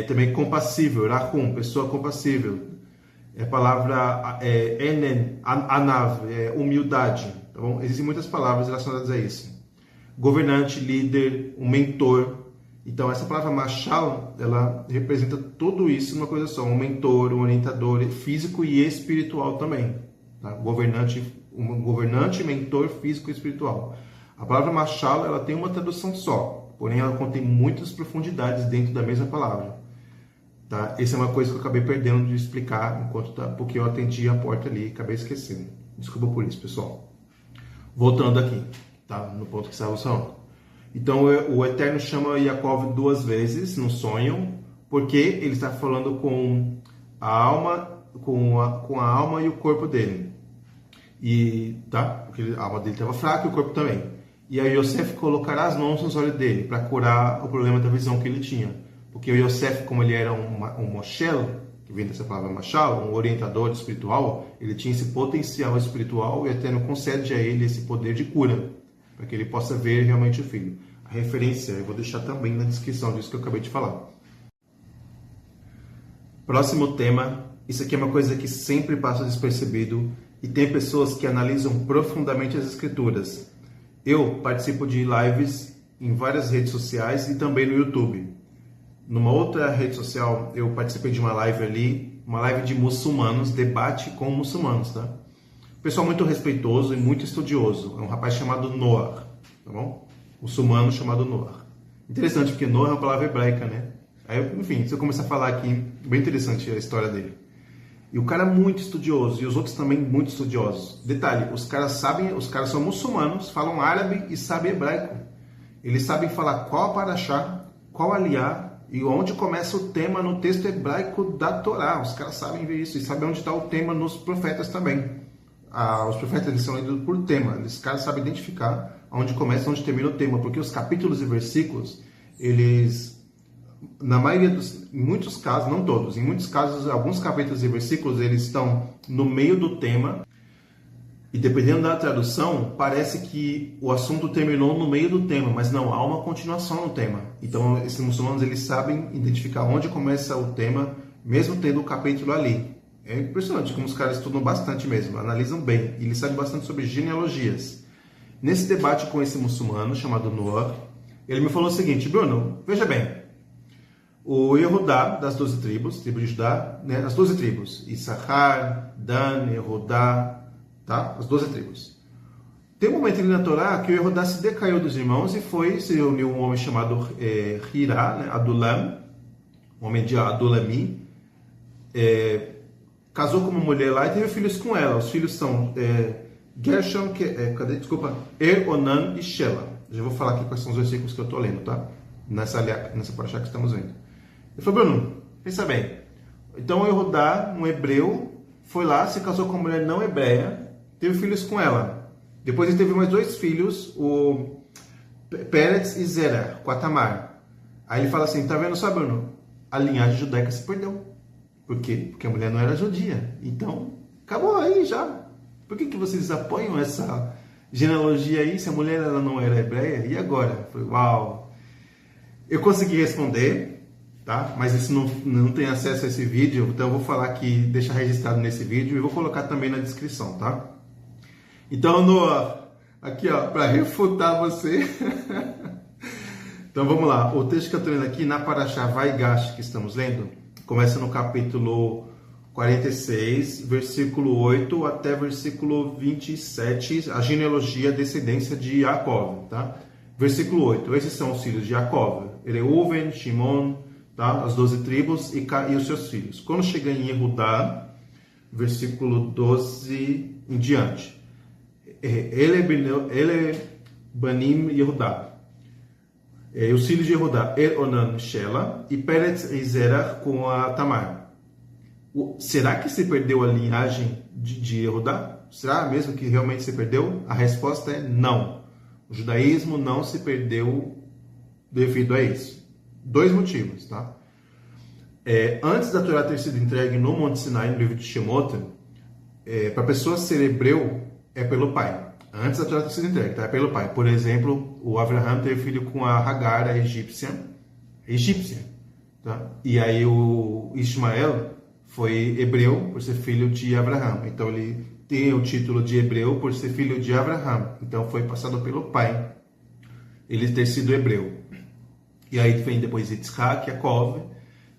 Também compassível, Rahum, pessoa compassível. A palavra Enen, Anav, humildade. Tá bom? Existem muitas palavras relacionadas a isso. Governante, líder, um mentor. Então, essa palavra Mashal, ela representa tudo isso numa coisa só. Um mentor, um orientador físico e espiritual também. Tá? Um governante, mentor físico e espiritual. A palavra Mashal, ela tem uma tradução só. Porém, ela contém muitas profundidades dentro da mesma palavra. Tá? Essa é uma coisa que eu acabei perdendo de explicar porque eu atendi a porta ali e acabei esquecendo. Desculpa por isso, pessoal. Voltando aqui, tá? No ponto que estava falando. Então, o Eterno chama Yaakov 2 vezes no sonho, porque ele está falando com a alma, com a alma e o corpo dele. Porque a alma dele estava fraca e o corpo também. E aí Yosef colocará as mãos nos olhos dele para curar o problema da visão que ele tinha. Porque o Yosef, como ele era um Moshel, que vem dessa palavra Mashal, um orientador espiritual, ele tinha esse potencial espiritual e o Eterno concede a ele esse poder de cura, para que ele possa ver realmente o filho. A referência eu vou deixar também na descrição disso que eu acabei de falar. Próximo tema, isso aqui é uma coisa que sempre passa despercebido e tem pessoas que analisam profundamente as escrituras. Eu participo de lives em várias redes sociais e também no YouTube. Numa outra rede social, eu participei de uma live ali, uma live de muçulmanos, debate com muçulmanos, tá? Pessoal muito respeitoso e muito estudioso. É um rapaz chamado Noah, tá bom? Muçulmano chamado Noah. Interessante, porque Noah é uma palavra hebraica, né? Aí, enfim, se eu começar a falar aqui, bem interessante a história dele. E o cara é muito estudioso, e os outros também muito estudiosos. Detalhe, os caras são muçulmanos, falam árabe e sabem hebraico. Eles sabem falar qual a paraxá, qual aliá, e onde começa o tema no texto hebraico da Torá. Os caras sabem ver isso, e sabem onde está o tema nos profetas também. Os profetas eles são lidos por tema, os caras sabem identificar onde começa e onde termina o tema, porque os capítulos e versículos, eles... em muitos casos, não todos, em muitos casos, alguns capítulos e versículos, eles estão no meio do tema, e dependendo da tradução, parece que o assunto terminou no meio do tema, mas não, há uma continuação no tema. Então, esses muçulmanos, eles sabem identificar onde começa o tema, mesmo tendo o capítulo ali. É impressionante como os caras estudam bastante mesmo, analisam bem, e eles sabem bastante sobre genealogias. Nesse debate com esse muçulmano, chamado Noah, ele me falou o seguinte: Bruno, veja bem, o Yehudá das 12 tribos, tribo de Judá, né, as 12 tribos, Issachar, Dan, Yehudá, tá? As 12 tribos. Tem um momento ali na Torá que o Yehudá se decaiu dos irmãos e se reuniu um homem chamado Hirá, né, Adulam, um homem de Adulami, casou com uma mulher lá e teve filhos com ela. Os filhos são Gershom, Onan e Shela. Já vou falar aqui quais são os versículos que eu estou lendo, tá? Nessa paraxá que estamos vendo. Ele falou: Bruno, pensa bem. Então o Yehudá, um hebreu, foi lá, se casou com uma mulher não hebreia, teve filhos com ela. Depois ele teve mais 2 filhos, o Pérez e Zera, com a Tamar. Aí ele fala assim: tá vendo só, Bruno? A linhagem judaica se perdeu. Por quê? Porque a mulher não era judia. Então, acabou aí já. Por que vocês apoiam essa genealogia aí, se a mulher ela não era hebreia? E agora? Eu falei: uau! Eu consegui responder, tá? Mas isso não tem acesso a esse vídeo, então eu vou falar aqui, deixar registrado nesse vídeo e vou colocar também na descrição, tá? Então, aqui ó, para refutar você, Então vamos lá, o texto que eu estou lendo aqui na Parashá Vaigash, que estamos lendo, começa no capítulo 46, versículo 8 até versículo 27, a genealogia, a descendência de Jacob, tá? Versículo 8, esses são os filhos de Jacob, Reuven, Shimon, tá? As 12 tribos e os seus filhos. Quando chega em Yehudá, versículo 12 em diante, Ele Banim Yehudá, os filhos de Yehudá, Onan, Shela e Peretz e Zerah com a Tamar. Será que se perdeu a linhagem de Yehudá? Será mesmo que realmente se perdeu? A resposta é não. O judaísmo não se perdeu devido a isso. 2 motivos, tá? Antes da Torá ter sido entregue no Monte Sinai, no livro de Shemot, para a pessoa ser hebreu, é pelo pai. Antes da Torá ter sido entregue, tá? É pelo pai. Por exemplo, o Abraham teve filho com a Hagar, a egípcia, tá? E aí o Ismael foi hebreu por ser filho de Abraham. Então ele tem o título de hebreu por ser filho de Abraham. Então foi passado pelo pai ele ter sido hebreu. E aí vem depois Yitzhak, Yaakov.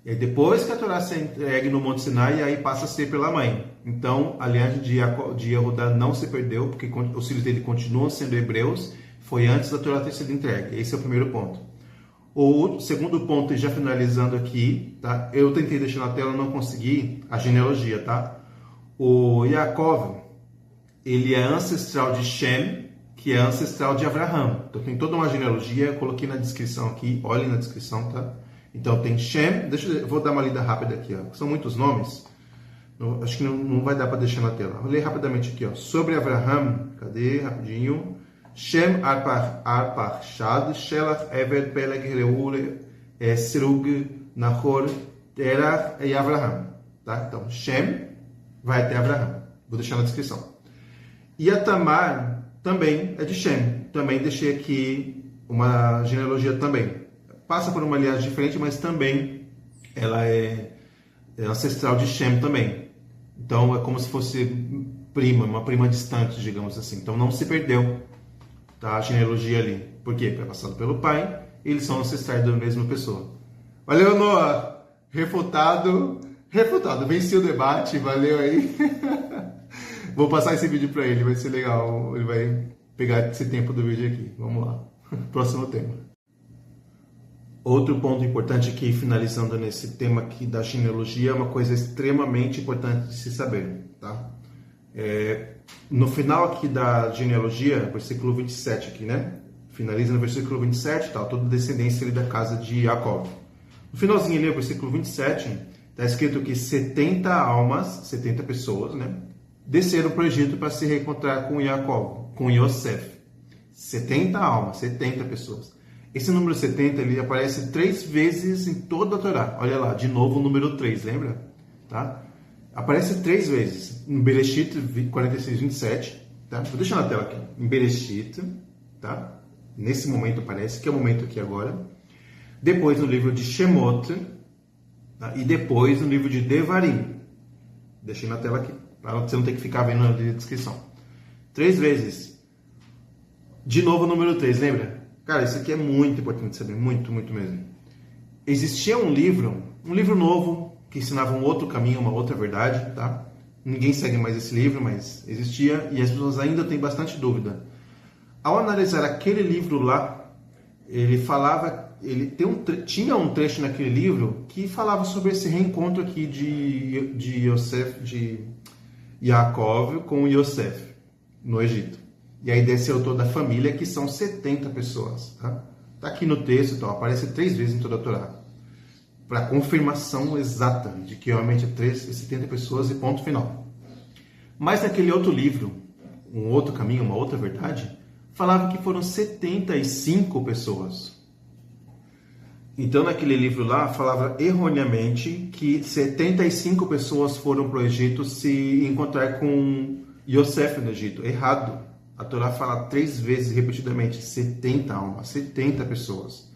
E aí depois que a Torá se entregue no Monte Sinai, aí passa a ser pela mãe. Então a linhagem de Yehudá não se perdeu, porque os filhos dele continuam sendo hebreus. Foi antes da Torá ter sido entregue. Esse é o primeiro ponto. O segundo ponto, e já finalizando aqui, tá? Eu tentei deixar na tela, não consegui, a genealogia, tá? O Yaakov, ele é ancestral de Shem, que é ancestral de Abraham. Então tem toda uma genealogia, eu coloquei na descrição aqui, olhem na descrição, tá? Então tem Shem, eu vou dar uma lida rápida aqui, ó. São muitos nomes, acho que não vai dar para deixar na tela. Vou ler rapidamente aqui, ó. Sobre Abraham, cadê? Rapidinho. Shem, Arpachshad, Shelach, Eved, Peleg, Reu, Serug, Nahor, Terach e Abraham. Tá? Então, Shem vai até Abraham. Vou deixar na descrição. E a Tamar também é de Shem. Também deixei aqui uma genealogia também. Passa por uma linhagem diferente, mas também ela é ancestral de Shem também. Então, é como se fosse uma prima distante, digamos assim. Então, não se perdeu. Tá, a genealogia ali. Por quê? Porque é passado pelo pai, eles são ancestrais da mesma pessoa. Valeu, Noah! Refutado. Venci o debate, valeu aí. Vou passar esse vídeo para ele, vai ser legal. Ele vai pegar esse tempo do vídeo aqui. Vamos lá. Próximo tema. Outro ponto importante aqui, finalizando nesse tema aqui da genealogia, é uma coisa extremamente importante de se saber, tá? No final aqui da genealogia, versículo 27 aqui, né? Finaliza no versículo 27, tá? Toda descendência ali da casa de Jacob. No finalzinho ali, o versículo 27, está escrito que 70 almas, 70 pessoas, né? Desceram para o Egito para se reencontrar com Jacob, com Yosef. 70 almas, 70 pessoas. Esse número 70, ele aparece 3 vezes em toda a Torá. Olha lá, de novo o número 3, lembra? Tá? Aparece 3 vezes. Em Bereshit 46, 27. Tá? Vou deixar na tela aqui. Em Bereshit, tá? Nesse momento aparece, que é o momento aqui agora. Depois no livro de Shemot. Tá? E depois no livro de Devarim. Deixei na tela aqui, para você não ter que ficar vendo na descrição. 3 vezes. De novo o número 3, lembra? Cara, isso aqui é muito importante saber. Muito, muito mesmo. Existia um livro novo, que ensinava um outro caminho, uma outra verdade, tá? Ninguém segue mais esse livro, mas existia e as pessoas ainda têm bastante dúvida. Ao analisar aquele livro lá, tinha um trecho naquele livro que falava sobre esse reencontro aqui de Yaakov com Yosef no Egito. E aí desceu toda a família, que são 70 pessoas, tá? Tá aqui no texto, então, aparece 3 vezes em toda a Torá. Para confirmação exata de que realmente é 70 pessoas e ponto final. Mas naquele outro livro, um outro caminho, uma outra verdade, falava que foram 75 pessoas. Então naquele livro lá, falava erroneamente que 75 pessoas foram para o Egito se encontrar com Yosef no Egito. Errado. A Torá fala 3 vezes repetidamente 70 almas, 70 pessoas.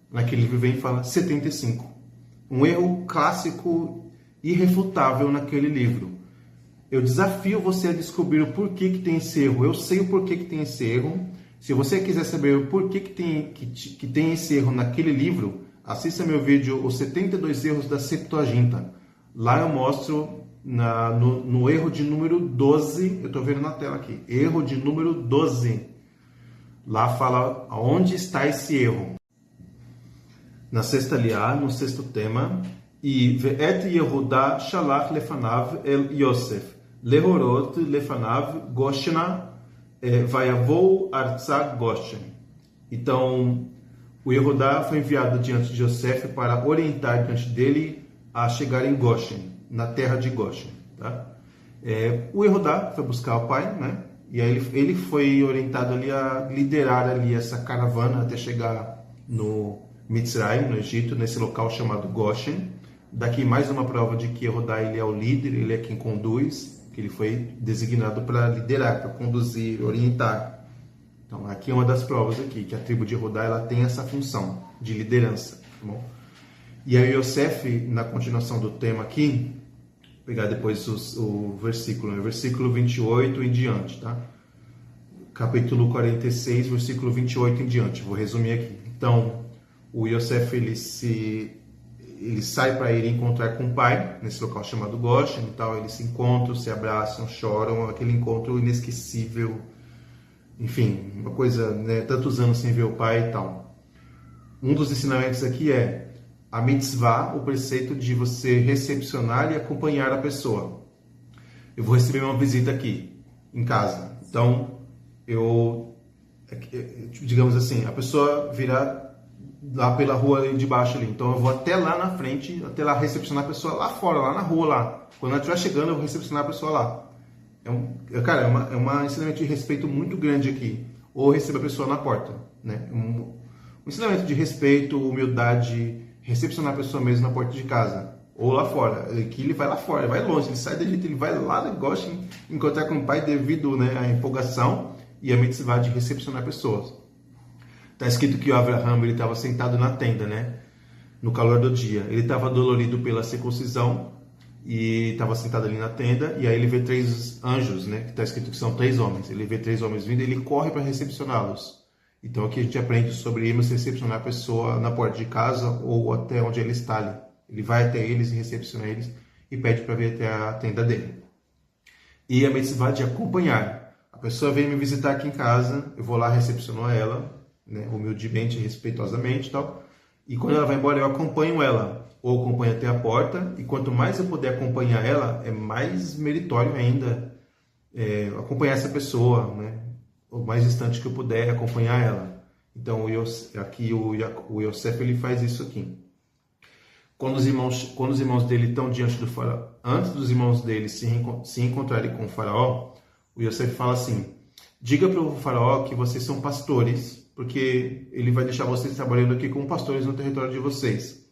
Naquele livro vem e fala 75. Um erro clássico, irrefutável naquele livro. Eu desafio você a descobrir o porquê que tem esse erro. Eu sei o porquê que tem esse erro. Se você quiser saber por que tem esse erro naquele livro, assista meu vídeo Os 72 Erros da Septuaginta. Lá eu mostro no erro de número 12, eu estou vendo na tela aqui, erro de número 12. Lá fala onde está esse erro. Na sexta liá, no sexto tema, e ve'et Yehuda shalach lefanav el Yosef, lehorot lefanav goshena, vayavou arza goshen. Então, o Yehuda foi enviado diante de Yosef para orientar diante dele a chegar em Goshen, na terra de Goshen. Tá? O Yehuda foi buscar o pai, né? E aí ele foi orientado ali a liderar ali essa caravana até chegar no Mitzrayim, no Egito, nesse local chamado Goshen. Daqui mais uma prova de que Yehuda ele é o líder, ele é quem conduz, que ele foi designado para liderar, para conduzir, orientar. Então aqui é uma das provas aqui, que a tribo de Yehuda ela tem essa função de liderança. Tá bom? E aí Yosef, na continuação do tema aqui, vou pegar depois o versículo 28 em diante, tá? Capítulo 46, versículo 28 em diante, vou resumir aqui. Então, o Yosef ele sai para ir encontrar com o pai, nesse local chamado Goshen e tal, eles se encontram, se abraçam, choram, aquele encontro inesquecível, enfim, uma coisa, né, tantos anos sem ver o pai e tal. Um dos ensinamentos aqui é a mitzvah, o preceito de você recepcionar e acompanhar a pessoa. Eu vou receber uma visita aqui, em casa. Então, digamos assim, a pessoa virá lá pela rua ali de baixo ali. Então, eu vou até lá na frente, até lá recepcionar a pessoa lá fora, lá na rua lá. Quando ela estiver chegando, eu vou recepcionar a pessoa lá. É um ensinamento de respeito muito grande aqui. Ou receber a pessoa na porta, né? Um ensinamento de respeito, humildade, recepcionar a pessoa mesmo na porta de casa, ou lá fora. Aqui ele vai lá fora, ele vai longe, ele sai da gente, ele vai lá no Goshen encontrar com o pai devido, né, à empolgação e a mitzvah de recepcionar pessoas. Está escrito que o Abraham ele estava sentado na tenda, né, no calor do dia. Ele estava dolorido pela circuncisão e estava sentado ali na tenda, e aí ele vê 3 anjos, né, que está escrito que são 3 homens. Ele vê 3 homens vindo e ele corre para recepcioná-los. Então aqui a gente aprende sobre irmos recepcionar a pessoa na porta de casa ou até onde ele está ali. Ele vai até eles e recepciona eles e pede para vir até a tenda dele. E a mitzvah de acompanhar. A pessoa vem me visitar aqui em casa, eu vou lá, recepciono ela, né, humildemente, respeitosamente e tal. E quando ela vai embora, eu acompanho ela. Ou acompanho até a porta. E quanto mais eu puder acompanhar ela, é mais meritório ainda acompanhar essa pessoa, né? O mais distante que eu puder acompanhar ela. Então aqui o Yosef ele faz isso aqui. Quando os irmãos dele estão diante do faraó, antes dos irmãos dele se encontrarem com o faraó, o Yosef fala assim: diga para o faraó que vocês são pastores, porque ele vai deixar vocês trabalhando aqui como pastores no território de vocês.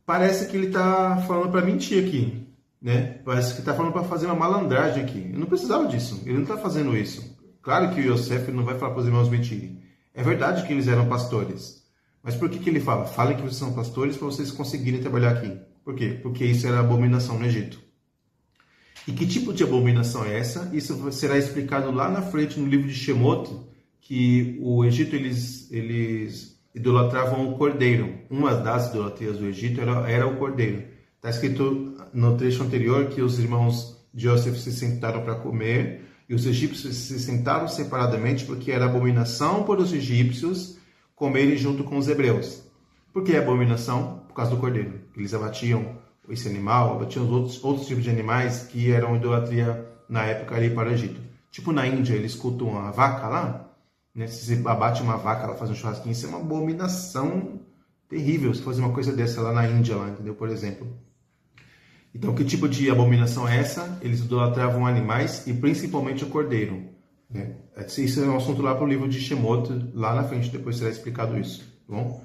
Parece que ele está falando para mentir aqui, né? Parece que está falando para fazer uma malandragem aqui. Eu não precisava disso, ele não está fazendo isso. Claro que o Yosef não vai falar para os irmãos mentirem. É verdade que eles eram pastores. Mas por que ele fala? Falem que vocês são pastores para vocês conseguirem trabalhar aqui. Por quê? Porque isso era abominação no Egito. E que tipo de abominação é essa? Isso será explicado lá na frente no livro de Shemot, que o Egito eles idolatravam o cordeiro. Uma das idolatrias do Egito era o cordeiro. Está escrito no trecho anterior que os irmãos de Yosef se sentaram para comer, e os egípcios se sentaram separadamente porque era abominação para os egípcios comerem junto com os hebreus. Por que abominação? Por causa do cordeiro. Eles abatiam esse animal, abatiam os outros tipos de animais que eram idolatria na época ali para o Egito. Tipo na Índia, eles cultuam a vaca lá, né? Se você abate uma vaca, ela faz um churrasquinho, isso é uma abominação terrível, se fazer uma coisa dessa lá na Índia, lá, entendeu? Por exemplo. Então, que tipo de abominação é essa? Eles idolatravam animais e principalmente o cordeiro, né? Isso é um assunto lá para o livro de Shemot, lá na frente depois será explicado isso, tá bom?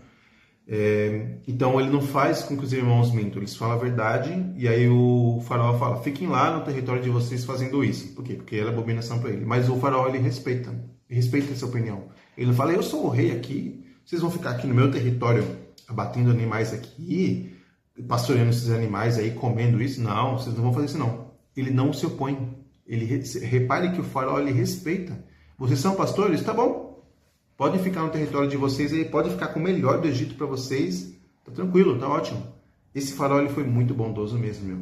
Então ele não faz com que os irmãos mintam, eles falam a verdade, e aí o faraó fala: fiquem lá no território de vocês fazendo isso. Por quê? Porque era abominação para ele. Mas o faraó ele respeita essa opinião. Ele não fala: eu sou o rei aqui, vocês vão ficar aqui no meu território abatendo animais aqui, pastoreando esses animais aí, comendo isso. Não, vocês não vão fazer isso não. Ele não se opõe. Repare que o faraó ele respeita. Vocês são pastores? Tá bom. Podem ficar no território de vocês aí, pode ficar com o melhor do Egito para vocês. Tá tranquilo, tá ótimo. Esse faraó ele foi muito bondoso mesmo, meu.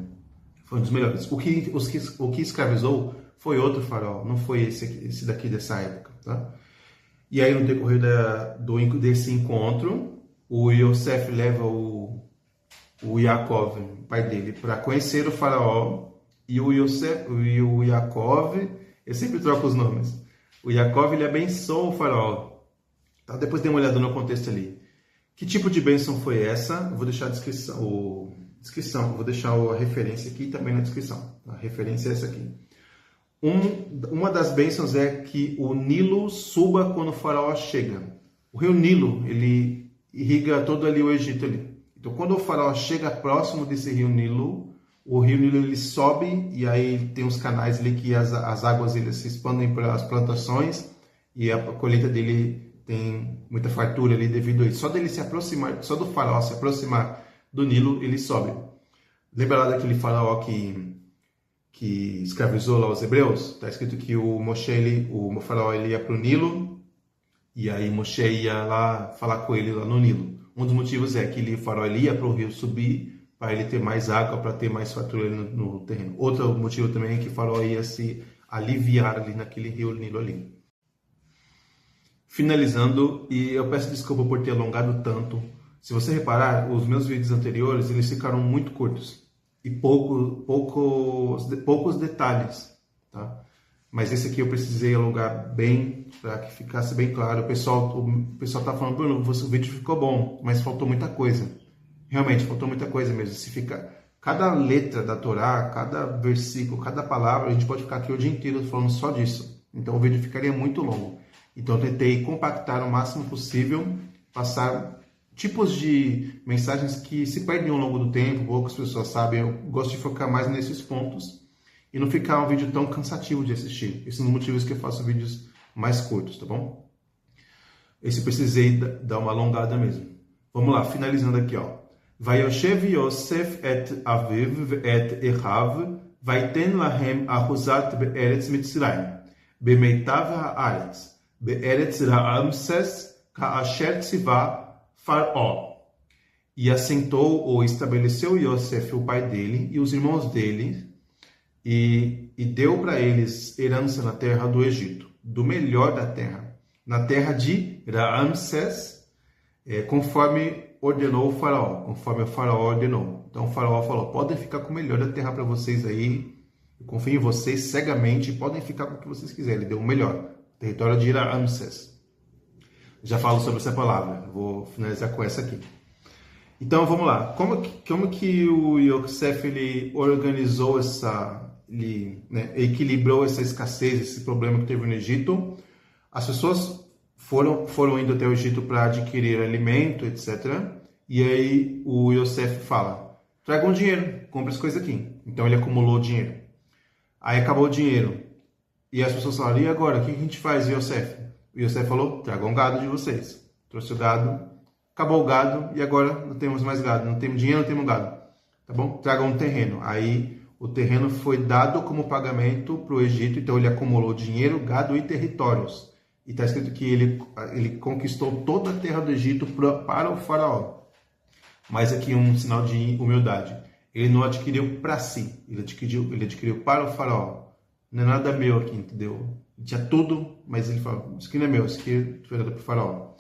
Foi um dos melhores. O que escravizou foi outro faraó, não foi esse daqui dessa época, tá? E aí, no decorrer desse encontro, o Yosef leva o Yaakov, o pai dele, para conhecer o faraó. E o Yaakov, eu sempre troco os nomes. O Yaakov, ele abençoa o faraó. Tá? Depois dê uma olhada no contexto ali. Que tipo de bênção foi essa? Eu vou deixar a descrição, vou deixar a referência aqui também na descrição. A referência é essa aqui. Uma das bênçãos é que o Nilo suba quando o faraó chega. O rio Nilo, ele irriga todo ali o Egito ali. Então, quando o faraó chega próximo desse rio Nilo, o rio Nilo ele sobe e aí tem os canais ali que as águas ele se expandem para as plantações e a colheita dele tem muita fartura ali devido a isso. Só dele se aproximar, só do faraó se aproximar do Nilo, ele sobe. Lembra lá daquele faraó que escravizou lá os hebreus? Está escrito que o faraó ele ia para o Nilo e aí Moshe ia lá falar com ele lá no Nilo. Um dos motivos é que o faraó ele ia para o rio subir para ele ter mais água, para ter mais fartura no terreno. Outro motivo também é que o faraó ia se aliviar ali naquele rio Nilo ali. Finalizando, e eu peço desculpa por ter alongado tanto. Se você reparar, os meus vídeos anteriores eles ficaram muito curtos e poucos detalhes, tá? Mas esse aqui eu precisei alongar bem para que ficasse bem claro. O pessoal tá falando, Bruno, o vídeo ficou bom, mas faltou muita coisa. Realmente faltou muita coisa mesmo. Se fica cada letra da Torá, cada versículo, cada palavra, a gente pode ficar aqui o dia inteiro falando só disso. Então o vídeo ficaria muito longo. Então, eu tentei compactar o máximo possível, passar tipos de mensagens que se perdem ao longo do tempo, poucas pessoas sabem. Eu gosto de focar mais nesses pontos e não ficar um vídeo tão cansativo de assistir. Esses são os motivos que eu faço vídeos mais curtos, tá bom? Esse eu precisei dar uma alongada mesmo. Vamos lá, finalizando aqui, ó. Vayoshev Yosef et Aviv et Echav, vaiten lahem ahuzat be'eretz Mitzrayim, bemeitav ha'aretz. Be'eretz Ramses ka'asher tzivá Faraó. E assentou ou estabeleceu Yosef, o pai dele, e os irmãos dele, e deu para eles herança na terra do Egito, do melhor da terra, na terra de Ramses, conforme ordenou o faraó, conforme o faraó ordenou. Então o faraó falou, podem ficar com o melhor da terra para vocês aí, eu confio em vocês cegamente, podem ficar com o que vocês quiserem, ele deu o melhor. Território de Ramses. Já falo sobre essa palavra. Vou finalizar com essa aqui. Então, vamos lá. Como que o Yosef ele organizou equilibrou essa escassez, esse problema que teve no Egito? As pessoas foram indo até o Egito para adquirir alimento, etc. E aí o Yosef fala, tragam dinheiro, compre as coisas aqui. Então, ele acumulou dinheiro. Aí acabou o dinheiro. E as pessoas falaram, e agora? O que a gente faz, Yosef? O Yosef falou, tragam um gado de vocês. Trouxe o gado, acabou o gado, e agora não temos mais gado. Não temos dinheiro, não temos gado. Tá bom? Tragam um terreno. Aí o terreno foi dado como pagamento para o Egito, então ele acumulou dinheiro, gado e territórios. E está escrito que ele conquistou toda a terra do Egito para o faraó. Mas aqui um sinal de humildade. Ele não adquiriu para si, ele adquiriu para o faraó. Não é nada meu aqui, entendeu? Ele tinha tudo, mas ele falou, isso aqui não é meu, isso aqui foi dado para o faraó.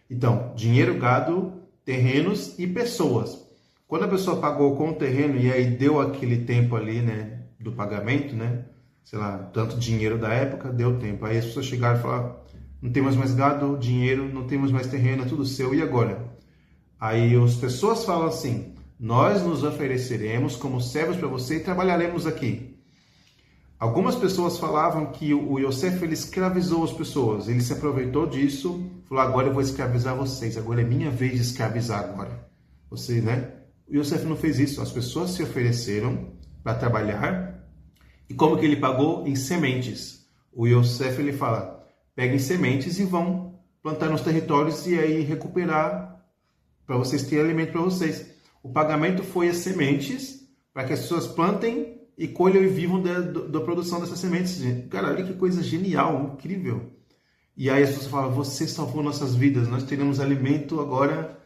Então, dinheiro, gado, terrenos e pessoas. Quando a pessoa pagou com o terreno e aí deu aquele tempo ali, né, do pagamento, né, sei lá, tanto dinheiro da época, deu tempo. Aí as pessoas chegaram e falaram, não temos mais gado, dinheiro, não temos mais terreno, é tudo seu, e agora? Aí as pessoas falam assim, nós nos ofereceremos como servos para você e trabalharemos aqui. Algumas pessoas falavam que o Yosef ele escravizou as pessoas, ele se aproveitou disso, falou, agora eu vou escravizar vocês, agora é minha vez de escravizar agora. Você, né? O Yosef não fez isso, as pessoas se ofereceram para trabalhar, e como que ele pagou? Em sementes. O Yosef ele fala, peguem sementes e vão plantar nos territórios e aí recuperar para vocês terem alimento para vocês. O pagamento foi as sementes para que as pessoas plantem e colham e vivam da produção dessas sementes. Cara, olha que coisa genial, incrível. E aí as pessoas falam, você salvou nossas vidas, nós teremos alimento agora.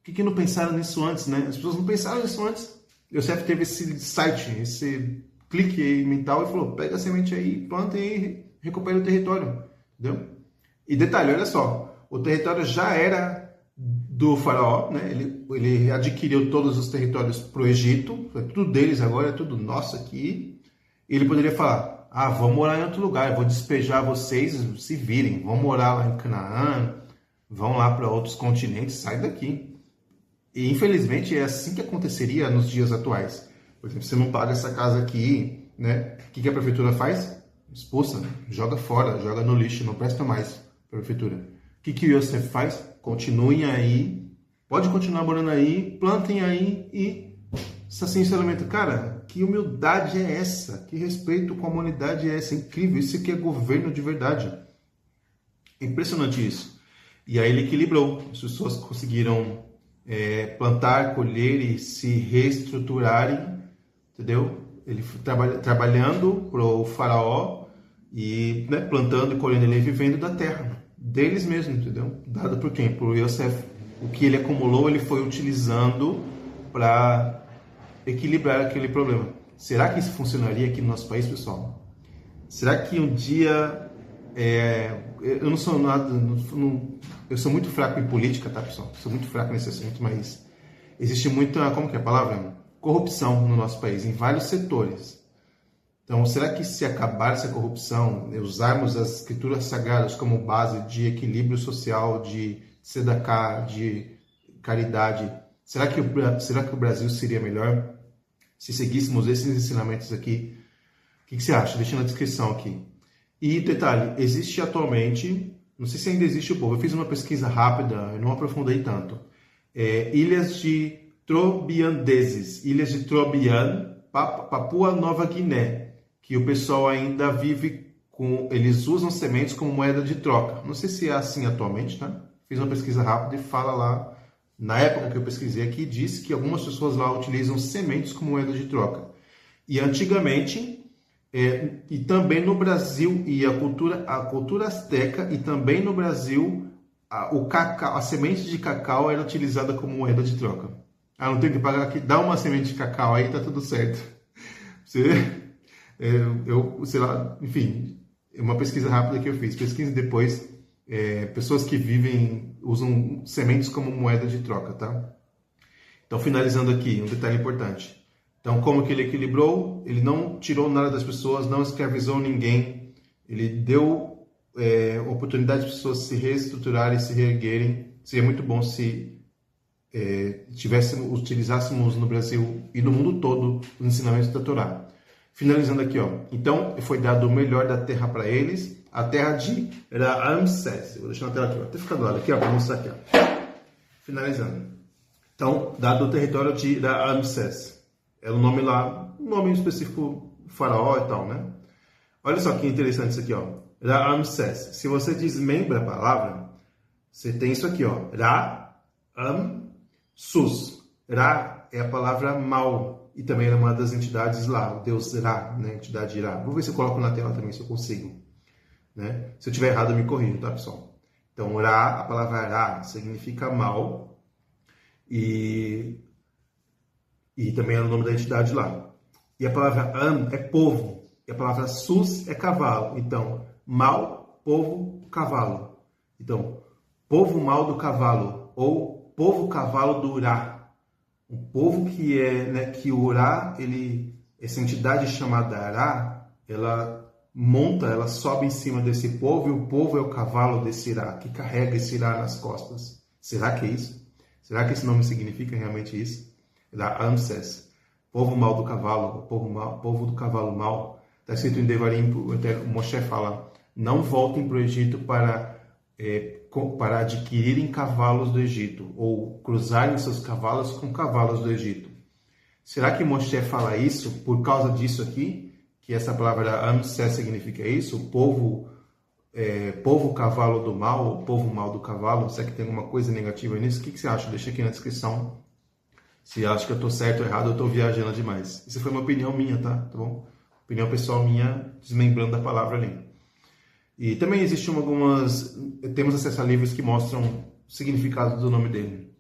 Por que não pensaram nisso antes, né? As pessoas não pensaram nisso antes. Yosef teve esse site, esse clique aí mental e falou, pega a semente aí, planta e recupera o território, entendeu? E detalhe, olha só, o território já era do faraó, né? Ele adquiriu todos os territórios para o Egito, é tudo deles agora, é tudo nosso aqui. E ele poderia falar, vou morar em outro lugar, eu vou despejar vocês, se virem, vão morar lá em Canaã, vão lá para outros continentes, sai daqui. E infelizmente é assim que aconteceria nos dias atuais. Por exemplo, você não paga essa casa aqui, né? O que a prefeitura faz? Expulsa, joga fora, joga no lixo, não presta mais para a prefeitura. O que o Yosef faz? Continuem aí, pode continuar morando aí, plantem aí e assim se alimenta. Cara, que humildade é essa? Que respeito com a humanidade é essa? É incrível, isso aqui é governo de verdade. É impressionante isso. E aí ele equilibrou, as pessoas conseguiram plantar, colher e se reestruturarem, entendeu? Ele foi trabalhando para o faraó e, né, plantando e colhendo, ele vivendo da terra deles mesmos, entendeu? Dado por quem? Por Yosef. O que ele acumulou, ele foi utilizando para equilibrar aquele problema. Será que isso funcionaria aqui no nosso país, pessoal? Será que um dia eu não sou nada, eu sou muito fraco em política, tá, pessoal? Sou muito fraco nesse assunto, mas existe muita, como que é a palavra? Corrupção no nosso país, em vários setores. Então, será que se acabar essa corrupção, usarmos as escrituras sagradas como base de equilíbrio social, de tzedakah, de caridade, será que o Brasil seria melhor se seguíssemos esses ensinamentos aqui? O que você acha? Deixa na descrição aqui. E detalhe, existe atualmente, não sei se ainda existe o povo, eu fiz uma pesquisa rápida, eu não aprofundei tanto, ilhas de trobiandeses, ilhas de Trobian, Papua Nova Guiné, que o pessoal ainda vive com, eles usam sementes como moeda de troca. Não sei se é assim atualmente, tá? Fiz uma pesquisa rápida e fala lá, na época que eu pesquisei aqui, disse que algumas pessoas lá utilizam sementes como moeda de troca. E antigamente, e também no Brasil, e a cultura asteca, e também no Brasil, o cacau, a semente de cacau era utilizada como moeda de troca. Não tem que pagar aqui, dá uma semente de cacau aí, tá tudo certo. Sei lá, enfim, é uma pesquisa rápida que eu fiz. Pesquise depois, pessoas que vivem, usam sementes como moeda de troca, tá? Então, finalizando aqui, um detalhe importante. Então, como que ele equilibrou? Ele não tirou nada das pessoas, não escravizou ninguém. Ele deu oportunidade de pessoas se reestruturarem, se reerguerem. Seria muito bom se utilizássemos no Brasil e no mundo todo os ensinamentos da Torá. Finalizando aqui, ó. Então, foi dado o melhor da terra para eles, a terra de Ramsés. Vou deixar na tela aqui, ó. Até ficar do lado aqui, ó, para mostrar aqui, ó. Finalizando. Então, dado o território de Ramsés. É o nome lá, um nome específico, faraó e tal, né? Olha só que interessante isso aqui, ó. Ramsés. Se você desmembra a palavra, você tem isso aqui, ó. Sus. Ra é a palavra mal. E também é uma das entidades lá, o deus Ra, né? Entidade Ra. Vou ver se eu coloco na tela também, se eu consigo. Né? Se eu estiver errado, me corrija, tá, pessoal? Então, Ra, a palavra Ra significa mal. E também é o nome da entidade lá. E a palavra é povo. E a palavra sus é cavalo. Então, mal, povo, cavalo. Então, povo mal do cavalo. Ou povo cavalo do Urá. Um povo que que o Urá, essa entidade chamada Ará, ela sobe em cima desse povo, e o povo é o cavalo desse Irá, que carrega esse Irá nas costas. Será que é isso? Será que esse nome significa realmente isso? Ramsés, povo mal do cavalo, povo do cavalo mal. Está escrito em Devarim, até o Moshe fala, não voltem para o Egito para adquirirem cavalos do Egito, ou cruzarem seus cavalos com cavalos do Egito. Será que Moshe fala isso por causa disso aqui? Que essa palavra Ramsés significa isso? O povo cavalo do mal, ou povo mal do cavalo? Será que tem alguma coisa negativa nisso? O que você acha? Deixa aqui na descrição. Se acha que eu estou certo ou errado, eu estou viajando demais. Isso foi uma opinião minha, tá bom? Opinião pessoal minha, desmembrando a palavra ali. E também existem temos acesso a livros que mostram o significado do nome dele.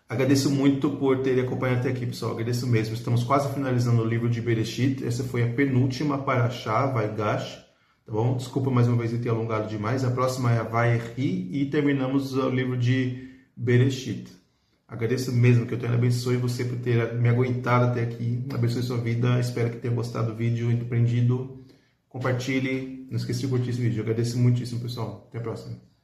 Agradeço muito por terem acompanhado até aqui, pessoal. Agradeço mesmo. Estamos quase finalizando o livro de Bereshit. Essa foi a penúltima Parashá, Vaigash. Tá bom? Desculpa mais uma vez eu ter alongado demais. A próxima é a Vayechi e terminamos o livro de Bereshit. Agradeço mesmo, que eu tenho abençoe você por ter me aguentado até aqui. Abençoe sua vida. Espero que tenha gostado do vídeo, aprendido. Compartilhe. Não esqueça de curtir esse vídeo. Eu agradeço muitíssimo, pessoal. Até a próxima.